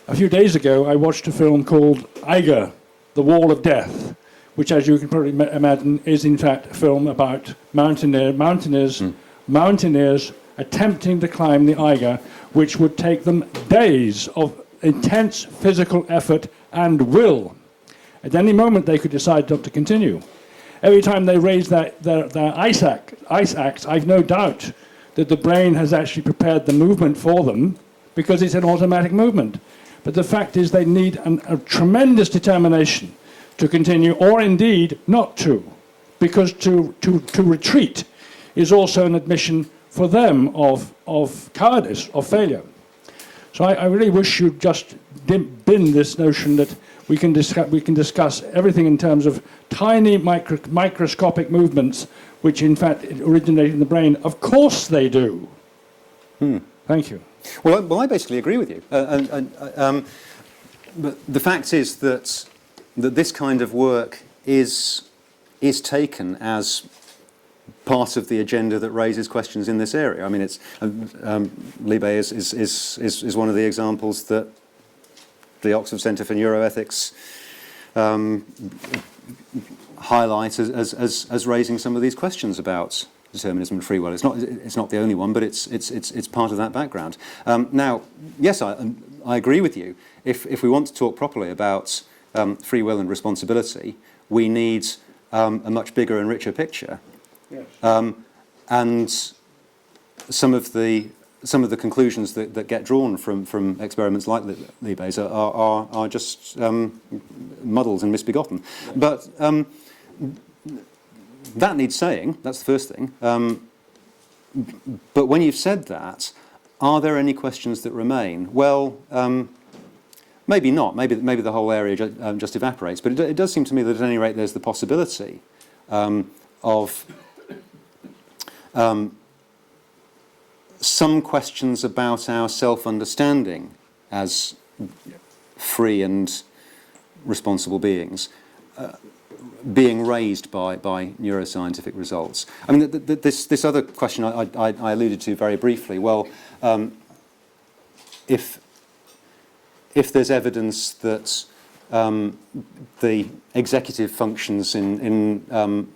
A few days ago, I watched a film called Eiger, The Wall of Death, which, as you can probably imagine, is in fact a film about mountaineers attempting to climb the Eiger, which would take them days of intense physical effort and will. At any moment, they could decide not to continue. Every time they raise their ice axe, I've no doubt that the brain has actually prepared the movement for them because it's an automatic movement. But the fact is they need a tremendous determination to continue, or indeed not to, because to retreat is also an admission for them of cowardice, of failure. So I really wish you'd just bin this notion that we can discuss everything in terms of tiny microscopic movements, which in fact originate in the brain. Of course they do. Thank you. Well, I basically agree with you. But the fact is that this kind of work is taken as part of the agenda that raises questions in this area. I mean, it's Liebe is one of the examples that the Oxford Centre for Neuroethics highlight as raising some of these questions about determinism and free will. It's not the only one, but it's part of that background. Now, yes, I agree with you. If we want to talk properly about free will and responsibility, we need a much bigger and richer picture. Yes. And some of the conclusions that get drawn from experiments like Liebe's are just muddled and misbegotten. But that needs saying. That's the first thing. But when you've said that, are there any questions that remain? Well, maybe not. Maybe the whole area just evaporates. But it does seem to me that at any rate there's the possibility of some questions about our self-understanding as free and responsible beings being raised by neuroscientific results. I mean, this other question I alluded to very briefly. Well, if there's evidence that the executive functions in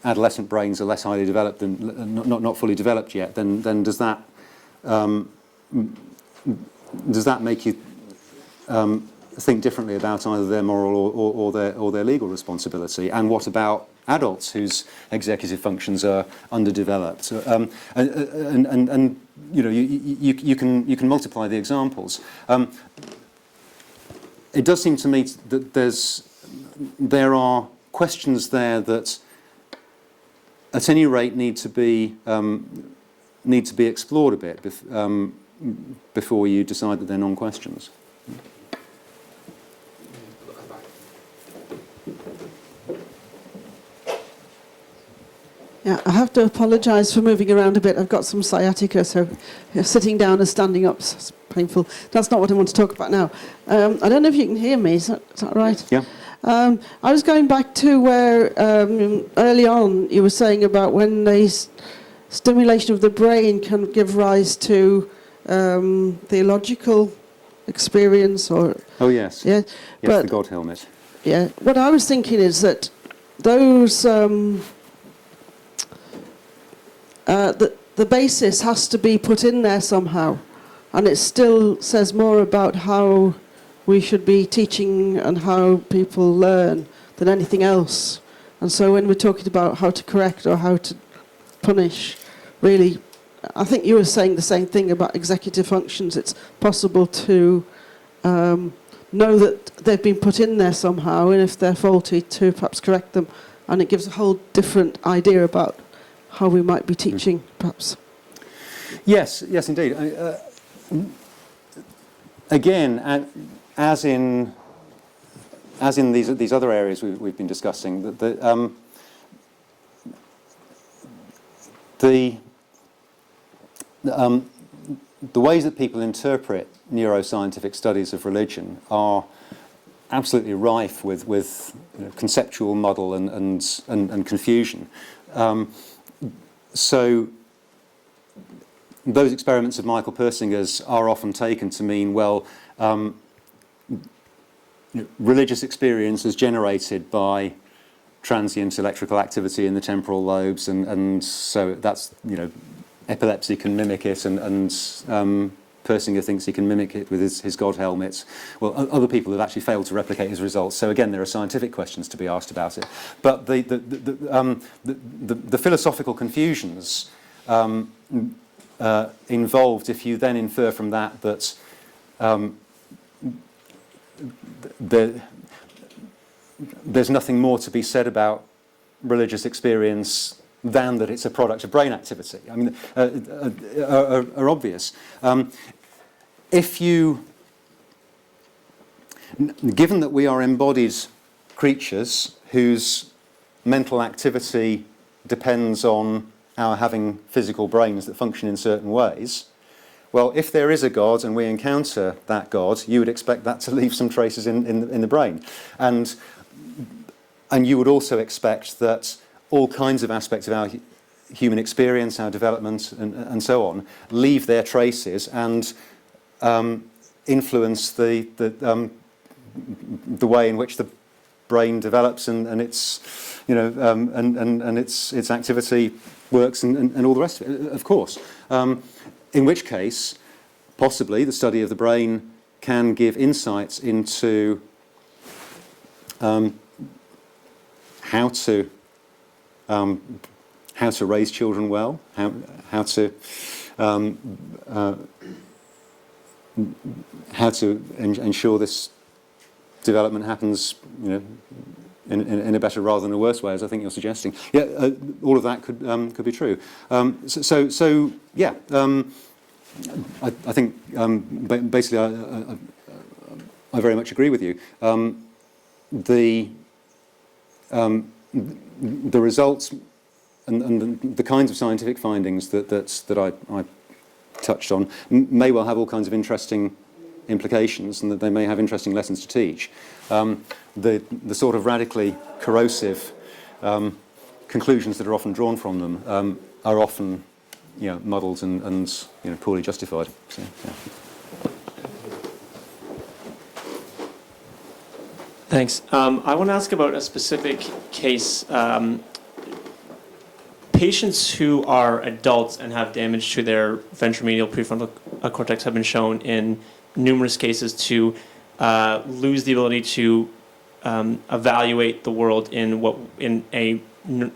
adolescent brains are less highly developed than not fully developed yet, then does that make you think differently about either their moral or their legal responsibility? And what about adults whose executive functions are underdeveloped? And you know, you can multiply the examples. It does seem to me that there are questions there that, at any rate, need to be explored a bit before you decide that they're non-questions. Yeah, I have to apologise for moving around a bit. I've got some sciatica, so sitting down and standing up is painful. That's not what I want to talk about now. I don't know if you can hear me. Is that right? Yeah. I was going back to where early on you were saying about when the stimulation of the brain can give rise to theological experience, or Oh yes. yeah, Yes, but the God helmet. yeah, what I was thinking is that those the basis has to be put in there somehow, and it still says more about how we should be teaching and how people learn than anything else. And so when we're talking about how to correct or how to punish, really, I think you were saying the same thing about executive functions. It's possible to know that they've been put in there somehow, and if they're faulty, to perhaps correct them. And it gives a whole different idea about how we might be teaching, perhaps. Yes, indeed. Again, as in these other areas we've been discussing, the ways that people interpret neuroscientific studies of religion are absolutely rife with conceptual muddle and confusion. So those experiments of Michael Persinger's are often taken to mean, well, religious experience is generated by transient electrical activity in the temporal lobes, and so that's, epilepsy can mimic it, and Persinger thinks he can mimic it with his God helmets. Well, other people have actually failed to replicate his results. So again, there are scientific questions to be asked about it. But the philosophical confusions involved, if you then infer from that there's nothing more to be said about religious experience than that it's a product of brain activity, I mean, are obvious. Given that we are embodied creatures whose mental activity depends on our having physical brains that function in certain ways, well, if there is a God and we encounter that God, you would expect that to leave some traces in the brain. And you would also expect that all kinds of aspects of our human experience, our development, and so on, leave their traces and influence the way in which the brain develops and its and its activity works and all the rest of it, of course. In which case, possibly the study of the brain can give insights into how to raise children well, how to ensure this development happens, in a better rather than a worse way, as I think you're suggesting. Yeah, all of that could be true. So yeah, I think basically I very much agree with you. The results and the kinds of scientific findings that I touched on may well have all kinds of interesting implications and that they may have interesting lessons to teach. The sort of radically corrosive conclusions that are often drawn from them are often, muddled and poorly justified. So, yeah. Thanks. I want to ask about a specific case. Patients who are adults and have damage to their ventromedial prefrontal cortex have been shown in numerous cases to lose the ability to evaluate the world in a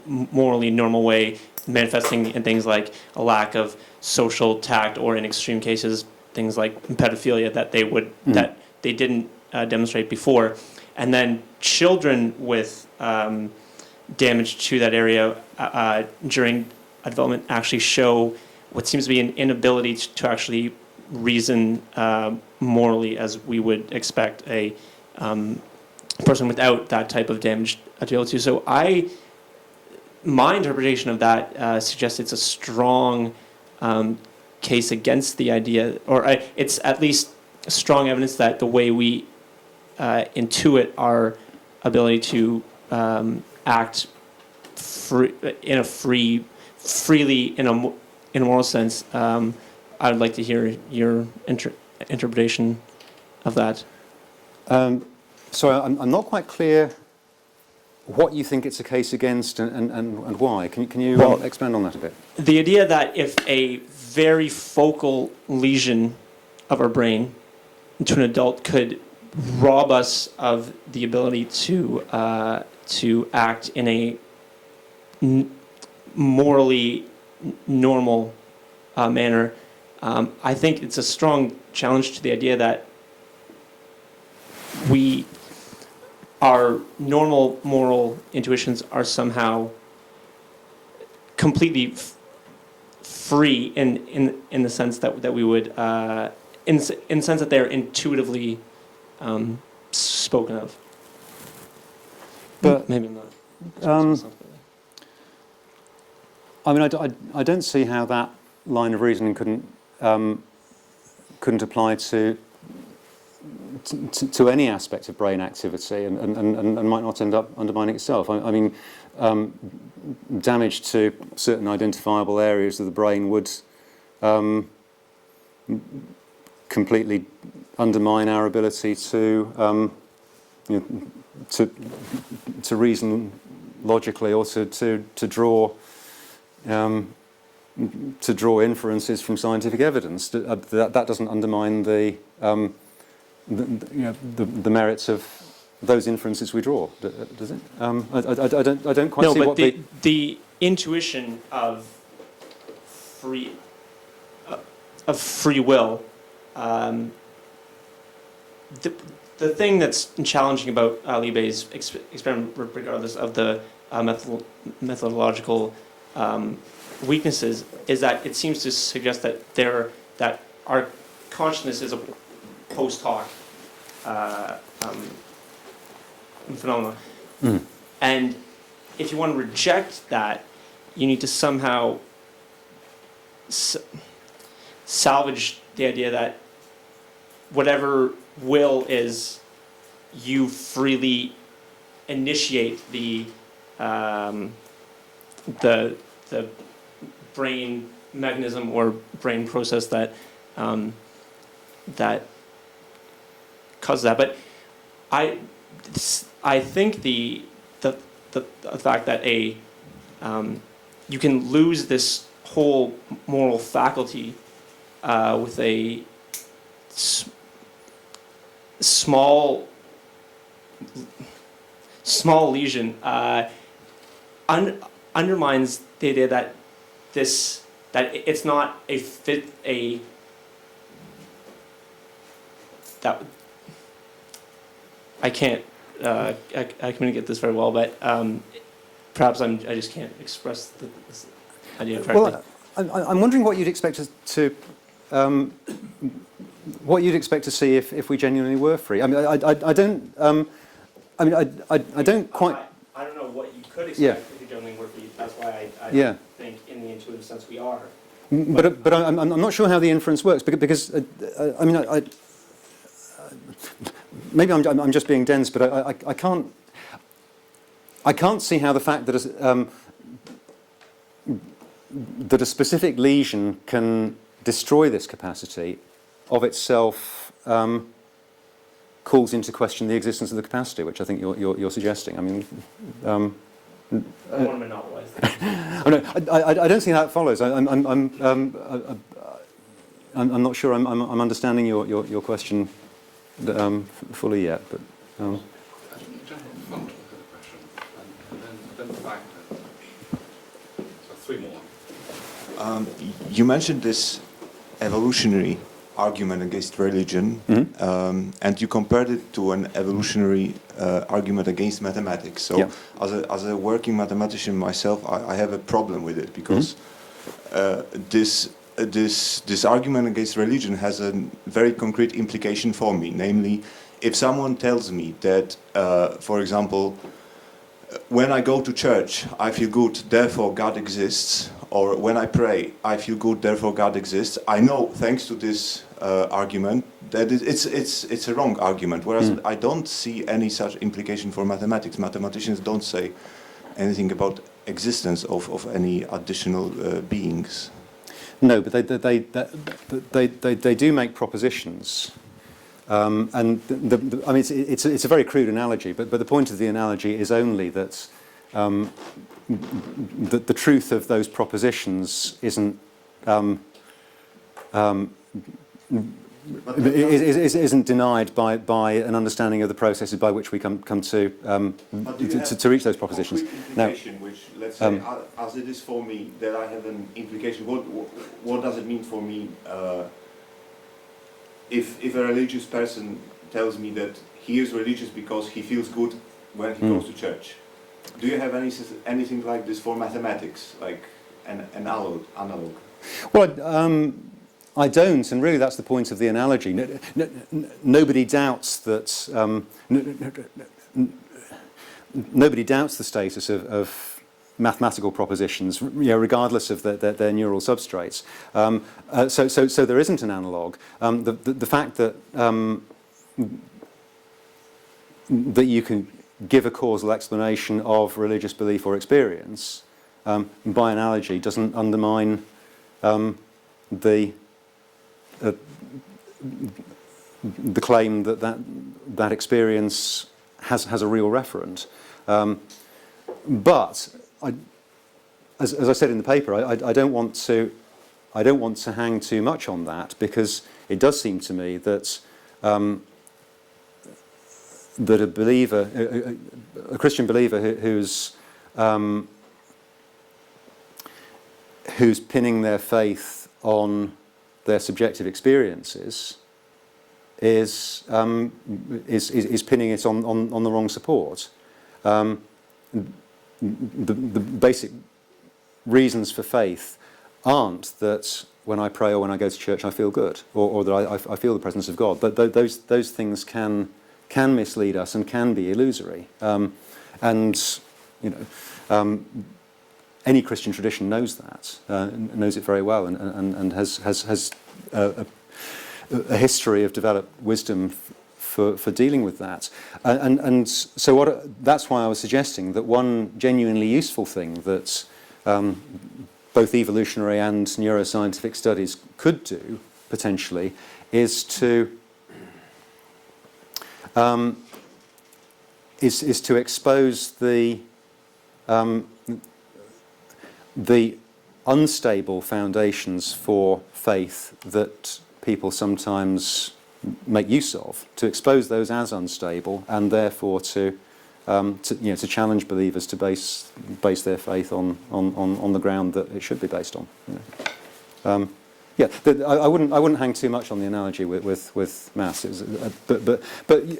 morally normal way, manifesting in things like a lack of social tact, or in extreme cases, things like pedophilia that they didn't demonstrate before. And then children with damage to that area during development actually show what seems to be an inability to actually reason morally as we would expect a person without that type of damage to be able to. So my interpretation of that suggests it's a strong case against the idea, or it's at least strong evidence that the way we intuit our ability to act freely in a moral sense. I would like to hear your interpretation of that. So I'm not quite clear what you think it's a case against and why. Can you expand on that a bit? The idea that if a very focal lesion of our brain to an adult could rob us of the ability to act in a morally normal manner, I think it's a strong challenge to the idea that our normal moral intuitions are somehow completely free in the sense that we would in the sense that they're intuitively spoken of. But maybe not. I mean, I don't see how that line of reasoning couldn't apply to any aspect of brain activity and might not end up undermining itself. I mean, damage to certain identifiable areas of the brain would completely undermine our ability to reason logically, or to draw inferences from scientific evidence. That doesn't undermine the merits of those inferences we draw, does it? I don't quite see what the intuition of free will. The thing that's challenging about Libe's experiment, regardless of the methodological weaknesses, is that it seems to suggest that our consciousness is a post hoc phenomenon. And if you want to reject that, you need to somehow salvage the idea that whatever will is, you freely initiate the brain mechanism or brain process that causes that. But I think the fact that you can lose this whole moral faculty with a small lesion undermines the idea that it's not that I can't I communicate this very well, but perhaps I just can't express this idea correctly. Well, I'm wondering what you'd expect what you'd expect to see if we genuinely were free. I mean, I don't. I don't quite. I don't know what you could expect if you genuinely were free. That's why I think, in the intuitive sense, we are. But I'm not sure how the inference works, because I mean maybe I'm just being dense, but I can't see how the fact that that a specific lesion can destroy this capacity of itself calls into question the existence of the capacity, which I think you're suggesting. I mean, I want to monopolize that. I don't see how it follows. I'm not sure I'm understanding your question fully yet, but. You mentioned this evolutionary argument against religion, and you compared it to an evolutionary argument against mathematics. So, yeah. as a working mathematician myself, I have a problem with it because this argument against religion has a very concrete implication for me. Namely, if someone tells me that, for example, when I go to church, I feel good, therefore God exists, or when I pray, I feel good, therefore God exists, I know, thanks to this argument, that it's a wrong argument, whereas I don't see any such implication for mathematics. Mathematicians don't say anything about existence of any additional beings. No, but they do make propositions. And I mean, it's a very crude analogy, but the point of the analogy is only that the truth of those propositions isn't denied by an understanding of the processes by which we come to reach those propositions. Now, which, let's say, as it is for me, that I have an implication. What does it mean for me? If a religious person tells me that he is religious because he feels good when he goes to church, do you have anything like this for mathematics, like an analog? Well, I don't, and really that's the point of the analogy. Nobody doubts that. Nobody doubts the status of mathematical propositions, regardless of their neural substrates. So there isn't an analogue. The fact that that you can give a causal explanation of religious belief or experience by analogy doesn't undermine the claim that experience has a real referent. But as I said in the paper, I don't want to hang too much on that, because it does seem to me that that a believer, a Christian believer who's pinning their faith on their subjective experiences is pinning it on the wrong support. The basic reasons for faith aren't that when I pray or when I go to church I feel good, or that I feel the presence of God. But those things can mislead us and can be illusory. And any Christian tradition knows that, knows it very well, and has a history of developed wisdom for dealing with that. And so that's why I was suggesting that one genuinely useful thing that both evolutionary and neuroscientific studies could do, potentially, is to expose the unstable foundations for faith that people sometimes make use of, to expose those as unstable, and therefore to challenge believers to base their faith on the ground that it should be based on. I wouldn't hang too much on the analogy with maths, but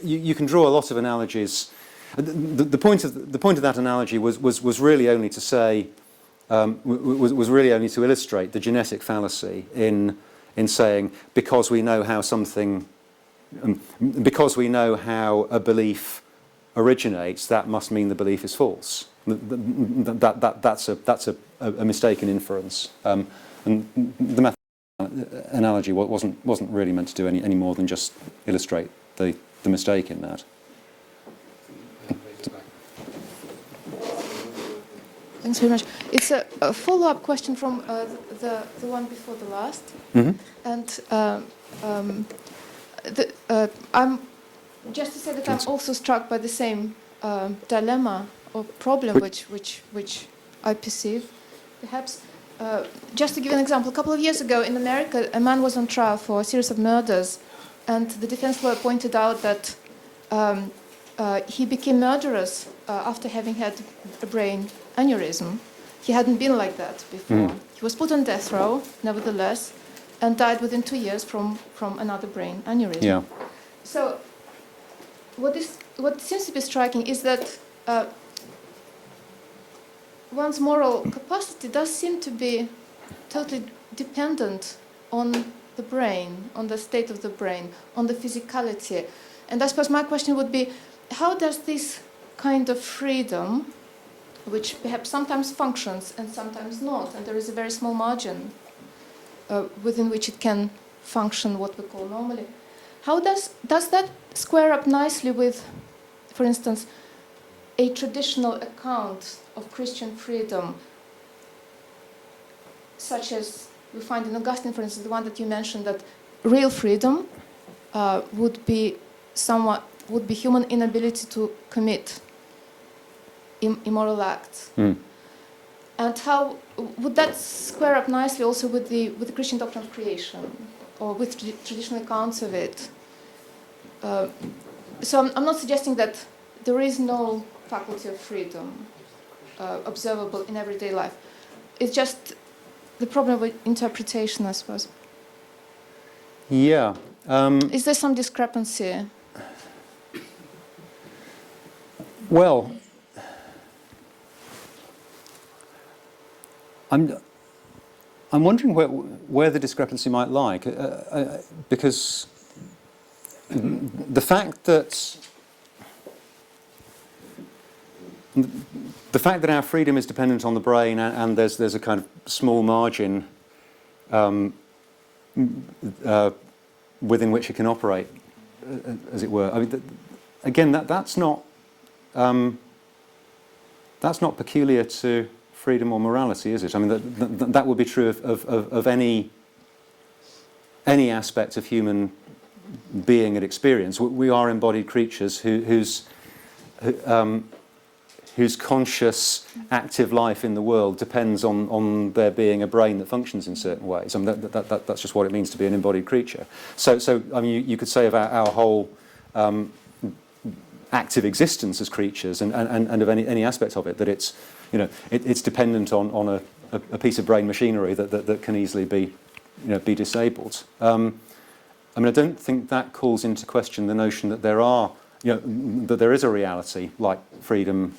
you can draw a lot of analogies. The point of that analogy was really only to say was really only to illustrate the genetic fallacy in saying, because we know how something, because we know how a belief originates, that must mean the belief is false. That's a mistaken inference. And the math analogy wasn't really meant to do any more than just illustrate the the mistake in that. Thanks very much. It's a follow-up question from the one before the last. Mm-hmm. And I'm just to say that I'm also struck by the same dilemma or problem which I perceive. Perhaps just to give an example, a couple of years ago in America, a man was on trial for a series of murders, and the defense lawyer pointed out that he became murderous after having had a brain aneurysm. He hadn't been like that before. He was put on death row, nevertheless, and died within 2 years from another brain aneurysm. Yeah. So what seems to be striking is that one's moral capacity does seem to be totally dependent on the brain, on the state of the brain, on the physicality. And I suppose my question would be, how does this kind of freedom, which perhaps sometimes functions and sometimes not, and there is a very small margin within which it can function what we call normally, how does that square up nicely with, for instance, a traditional account of Christian freedom, such as we find in Augustine, for instance, the one that you mentioned, that real freedom would be human inability to commit immoral acts. And how would that square up nicely also with the Christian doctrine of creation, or with traditional accounts of it? So I'm not suggesting that there is no faculty of freedom observable in everyday life. It's just the problem with interpretation, I suppose. Yeah. Is there some discrepancy? Well, I'm wondering where the discrepancy might lie, because the fact that our freedom is dependent on the brain, and there's a kind of small margin within which it can operate, as it were. I mean, again, that's not peculiar to freedom or morality, is it? I mean, that would be true of any aspect of human being and experience. We are embodied creatures whose conscious, active life in the world depends on there being a brain that functions in certain ways. I mean, that's just what it means to be an embodied creature. So I mean, you could say of our whole active existence as creatures, and of any aspect of it, that it's, it's dependent on a piece of brain machinery that can easily be disabled. I mean, I don't think that calls into question the notion that that there is a reality like freedom,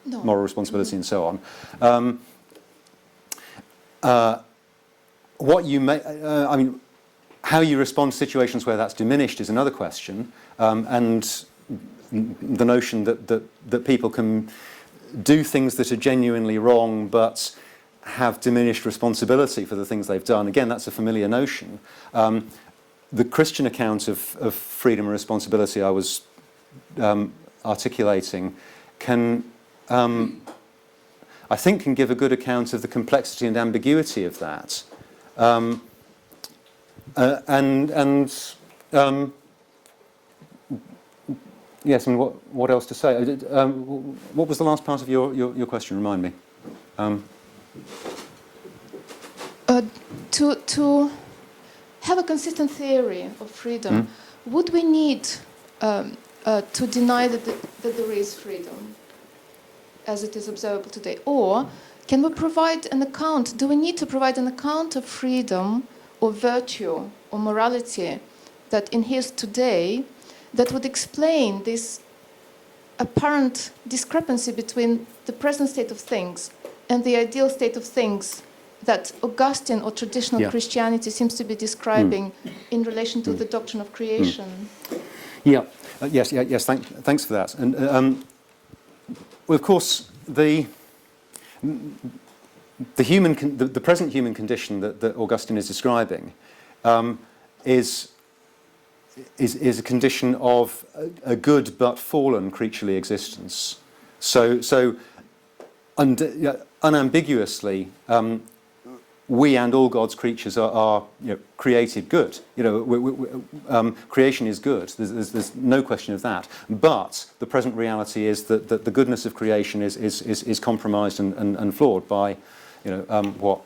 moral responsibility, and so on. What you may, I mean, how you respond to situations where that's diminished is another question, and the notion that people can do things that are genuinely wrong but have diminished responsibility for the things they've done. Again, that's a familiar notion. The Christian account of freedom and responsibility I was articulating I think can give a good account of the complexity and ambiguity of that. Yes, and what else to say? What was the last part of your question? Remind me. To have a consistent theory of freedom, would we need to deny that there is freedom as it is observable today? Or can we provide an account? Do we need to provide an account of freedom or virtue or morality that inheres today that would explain this apparent discrepancy between the present state of things and the ideal state of things that Augustine or traditional Christianity seems to be describing in relation to the doctrine of creation? Yeah. Yes. Thanks for that. And well, of course, the present human condition that Augustine is describing is is a condition of a good but fallen creaturely existence. So unambiguously, we and all God's creatures are created good. Creation is good. There's no question of that. But the present reality is that the goodness of creation is compromised and flawed by what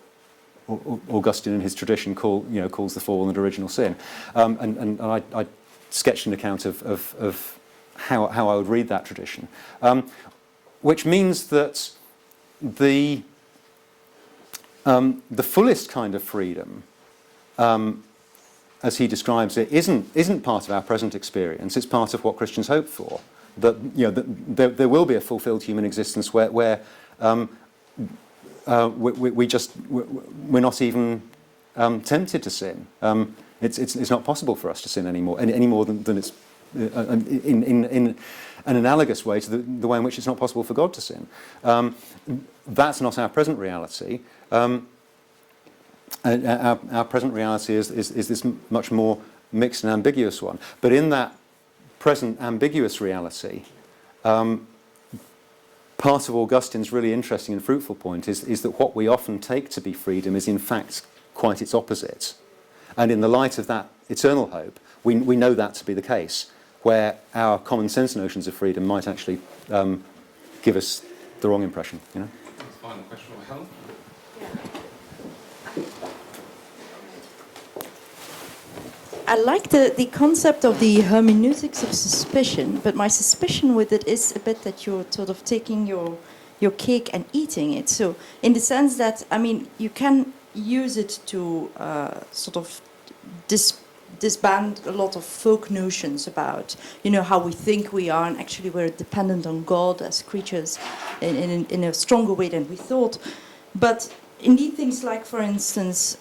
Augustine in his tradition calls the fall and original sin. And I sketched an account of how I would read that tradition, which means that the fullest kind of freedom, as he describes it, isn't part of our present experience. It's part of what Christians hope for. That there will be a fulfilled human existence where we're not even tempted to sin. It's not possible for us to sin anymore, any more than it's in an analogous way to the way in which it's not possible for God to sin. That's not our present reality. Our present reality is this much more mixed and ambiguous one. But in that present ambiguous reality, part of Augustine's really interesting and fruitful point is that what we often take to be freedom is in fact quite its opposite. And in the light of that eternal hope, we know that to be the case, where our common sense notions of freedom might actually give us the wrong impression. Final question for Helen. I like the concept of the hermeneutics of suspicion, but my suspicion with it is a bit that you're sort of taking your cake and eating it. So in the sense that, you can use it to sort of disband a lot of folk notions about, how we think we are, and actually we're dependent on God as creatures in a stronger way than we thought. But indeed things like, for instance,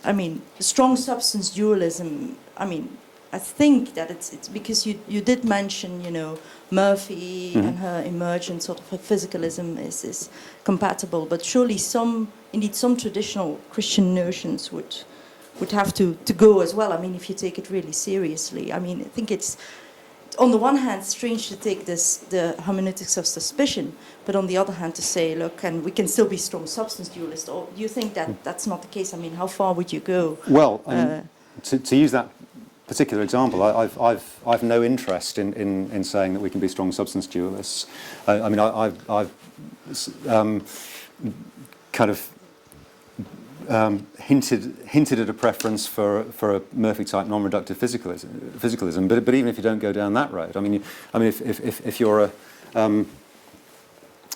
strong substance dualism, I think that it's because you did mention, Murphy and her emergent sort of her physicalism is compatible, but surely some traditional Christian notions would have to go as well. If you take it really seriously. I think it's, on the one hand, strange to take the hermeneutics of suspicion, but on the other hand to say, look, and we can still be strong substance dualists. Or do you think that that's not the case? How far would you go? Well, to use that particular example, I've no interest in saying that we can be strong substance dualists. I've kind of hinted at a preference for a Murphy-type non-reductive physicalism, but even if you don't go down that road, if you're a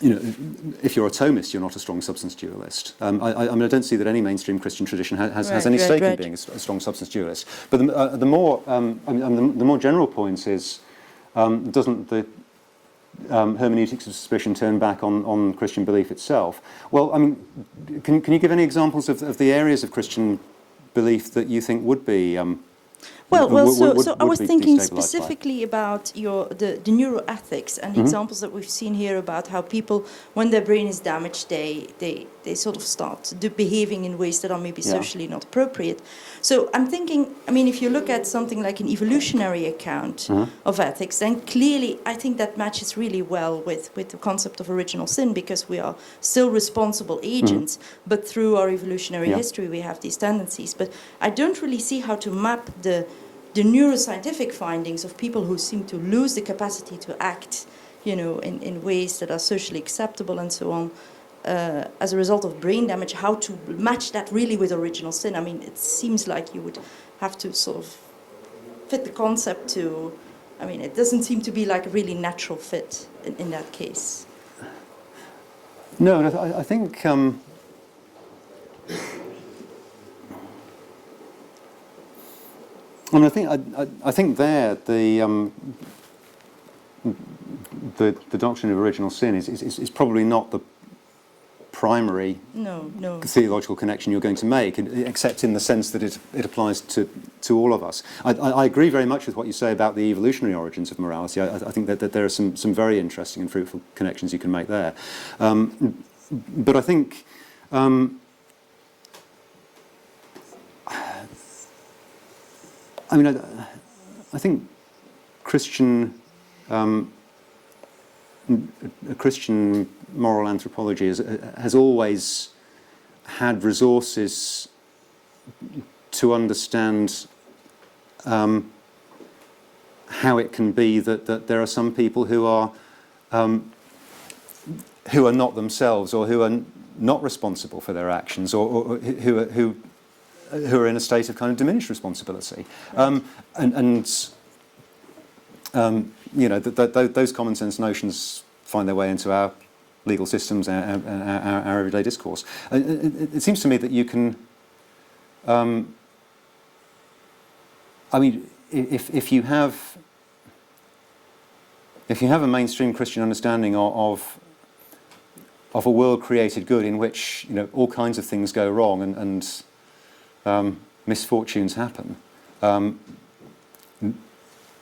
if you're a Thomist, you're not a strong substance dualist. I don't see that any mainstream Christian tradition has any stake in being a strong substance dualist. But the more general point is, doesn't the hermeneutics of suspicion turn back on Christian belief itself? Well, can you give any examples of the areas of Christian belief that you think would be so I was thinking specifically about the neuroethics and the examples that we've seen here about how people, when their brain is damaged, they sort of start behaving in ways that are maybe socially not appropriate. So I'm thinking, if you look at something like an evolutionary account of ethics, then clearly I think that matches really well with the concept of original sin, because we are still responsible agents, but through our evolutionary history we have these tendencies. But I don't really see how to map the neuroscientific findings of people who seem to lose the capacity to act, in ways that are socially acceptable and so on, as a result of brain damage, how to match that really with original sin. It seems like you would have to sort of fit the concept to, it doesn't seem to be like a really natural fit in that case. No, I think I think there the doctrine of original sin is probably not the primary theological connection you're going to make, except in the sense that it applies to all of us. I agree very much with what you say about the evolutionary origins of morality. I think that there are some very interesting and fruitful connections you can make there. But I think I think Christian moral anthropology has always had resources to understand how it can be that there are some people who are not themselves, or who are not responsible for their actions, or who are in a state of kind of diminished responsibility, those common sense notions find their way into our legal systems, our everyday discourse. It seems to me that you can. If you have a mainstream Christian understanding of a world created good in which all kinds of things go wrong and misfortunes happen,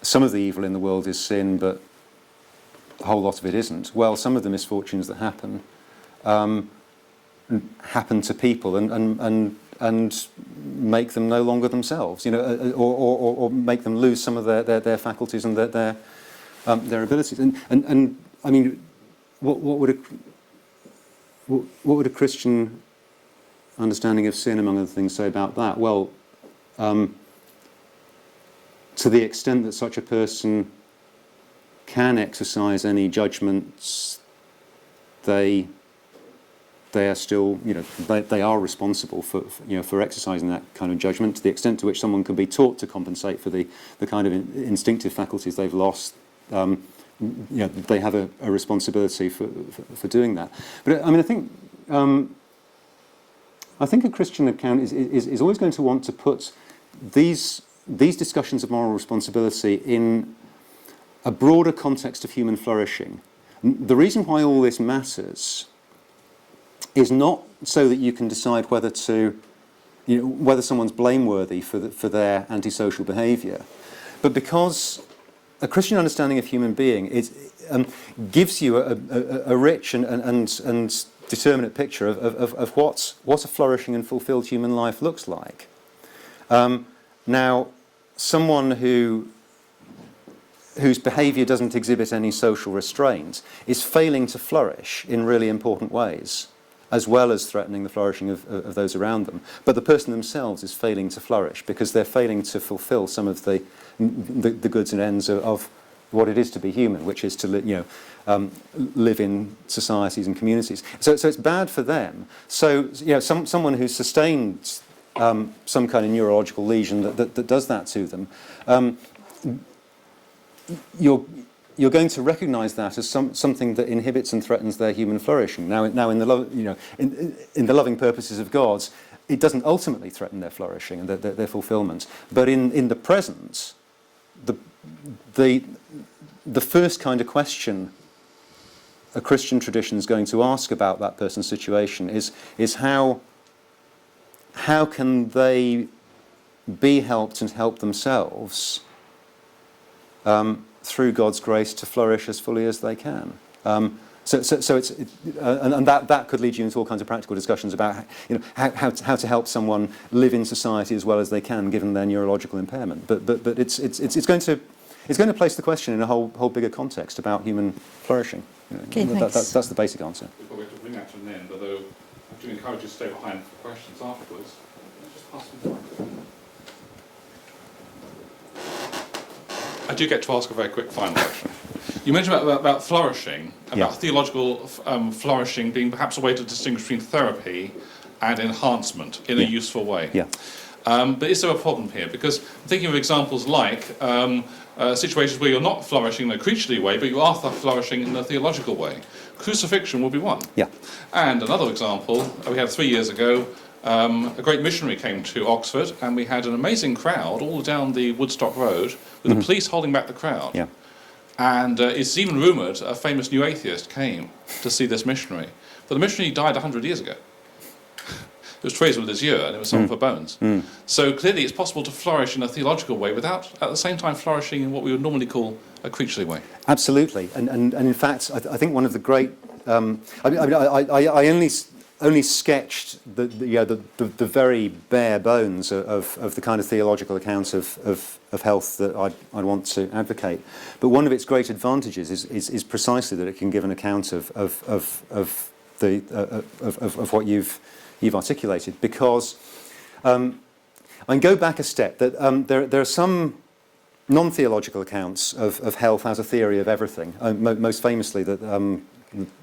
some of the evil in the world is sin, but a whole lot of it isn't. Well, some of the misfortunes that happen happen to people and make them no longer themselves, or make them lose some of their faculties and their abilities. And I mean, what would a Christian understanding of sin, among other things, say about that? Well, to the extent that such a person can exercise any judgments, they are still, they are responsible for exercising that kind of judgment. To the extent to which someone can be taught to compensate for the kind of instinctive faculties they've lost, they have a responsibility for doing that. But I mean, I think a Christian account is always going to want to put these discussions of moral responsibility in a broader context of human flourishing. The reason why all this matters is not so that you can decide whether whether someone's blameworthy for their antisocial behaviour, but because a Christian understanding of human being gives you a rich and determinate picture of what a flourishing and fulfilled human life looks like. Now, someone whose behaviour doesn't exhibit any social restraint is failing to flourish in really important ways, as well as threatening the flourishing of those around them. But the person themselves is failing to flourish because they're failing to fulfil some of the goods and ends of what it is to be human, which is to live in societies and communities. So it's bad for them. So someone who's sustained some kind of neurological lesion that does that to them, you're going to recognise that as something that inhibits and threatens their human flourishing. Now in the loving purposes of God, it doesn't ultimately threaten their flourishing and their fulfilment. But in the present, the first kind of question a Christian tradition is going to ask about that person's situation is how can they be helped and help themselves through God's grace to flourish as fully as they can. So it's and that could lead you into all kinds of practical discussions about how to help someone live in society as well as they can given their neurological impairment. But it's going to place the question in a whole bigger context about human flourishing. Okay, thanks. That's the basic answer. Before we have to bring that to an end, although I do encourage you to stay behind for questions afterwards. Let's just pass me the microphone. I do get to ask a very quick final question. You mentioned about flourishing, about theological flourishing being perhaps a way to distinguish between therapy and enhancement in a useful way. Yeah. But is there a problem here? Because I'm thinking of examples like situations where you're not flourishing in a creaturely way, but you are flourishing in a theological way. Crucifixion would be one. Yeah. And another example, we had 3 years ago, a great missionary came to Oxford, and we had an amazing crowd all down the Woodstock Road with the police holding back the crowd. Yeah. And it's even rumoured a famous new atheist came to see this missionary. But the missionary died 100 years ago. It was traced with his ear, and it was sold for bones. So clearly it's possible to flourish in a theological way without, at the same time, flourishing in what we would normally call a creaturely way. Absolutely. And in fact, I think one of the great... I only only sketched the very bare bones of the kind of theological accounts of health that I'd want to advocate. But one of its great advantages is precisely that it can give an account of what you've articulated. Because I can go back a step. That there are some non-theological accounts of health as a theory of everything. Most famously, that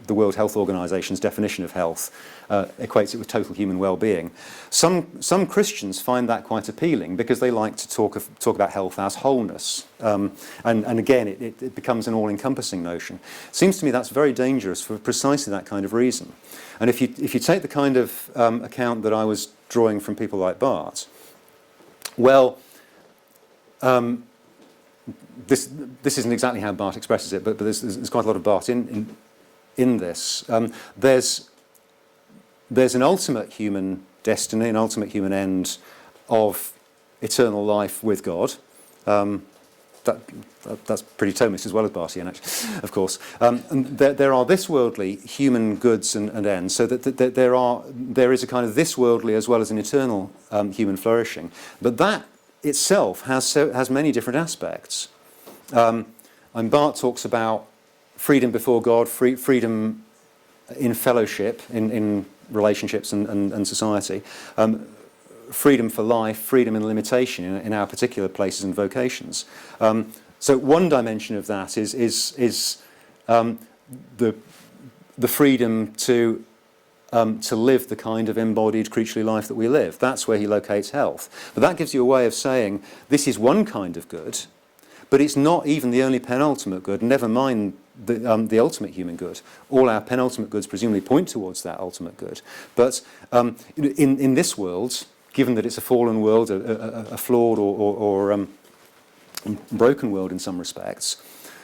the World Health Organization's definition of health equates it with total human well-being. Some Christians find that quite appealing because they like to talk about health as wholeness. And again, it becomes an all-encompassing notion. It seems to me that's very dangerous for precisely that kind of reason. And if you take the kind of account that I was drawing from people like Barth, well, this isn't exactly how Barth expresses it, but there's quite a lot of Barth in this. There's an ultimate human destiny, an ultimate human end of eternal life with God. That's pretty Thomist as well as Barthian, actually, of course. And there are this worldly human goods and ends, so that there is a kind of this worldly as well as an eternal human flourishing. But that itself has many different aspects. And Barth talks about freedom before God, freedom in fellowship, in relationships and society, freedom for life, freedom in limitation in our particular places and vocations. So one dimension of that is the freedom to live the kind of embodied creaturely life that we live. That's where he locates health. But that gives you a way of saying this is one kind of good, but it's not even the only penultimate good, never mind the ultimate human good. All our penultimate goods presumably point towards that ultimate good. But in this world, given that it's a fallen world, a flawed or broken world in some respects,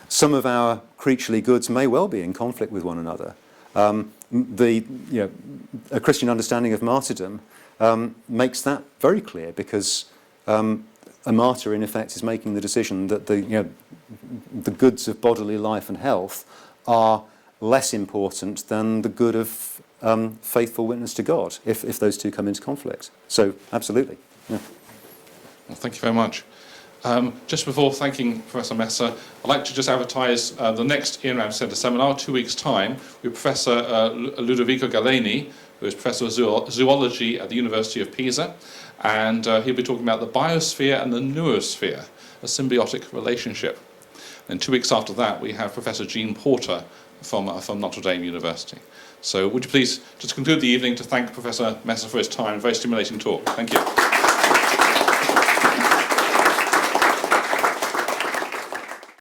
some of our creaturely goods may well be in conflict with one another. A Christian understanding of martyrdom makes that very clear, because a martyr, in effect, is making the decision that the goods of bodily life and health are less important than the good of faithful witness to God, if those two come into conflict. So, absolutely. Yeah. Well, thank you very much. Just before thanking Professor Messer, I'd like to just advertise the next Ian Ramsey Centre seminar, 2 weeks' time, with Professor Ludovico Galeni, who is Professor of Zoology at the University of Pisa, and he'll be talking about the biosphere and the neurosphere, a symbiotic relationship. And 2 weeks after that, we have Professor Jean Porter from Notre Dame University. So would you please just conclude the evening to thank Professor Messer for his time, very stimulating talk. Thank you.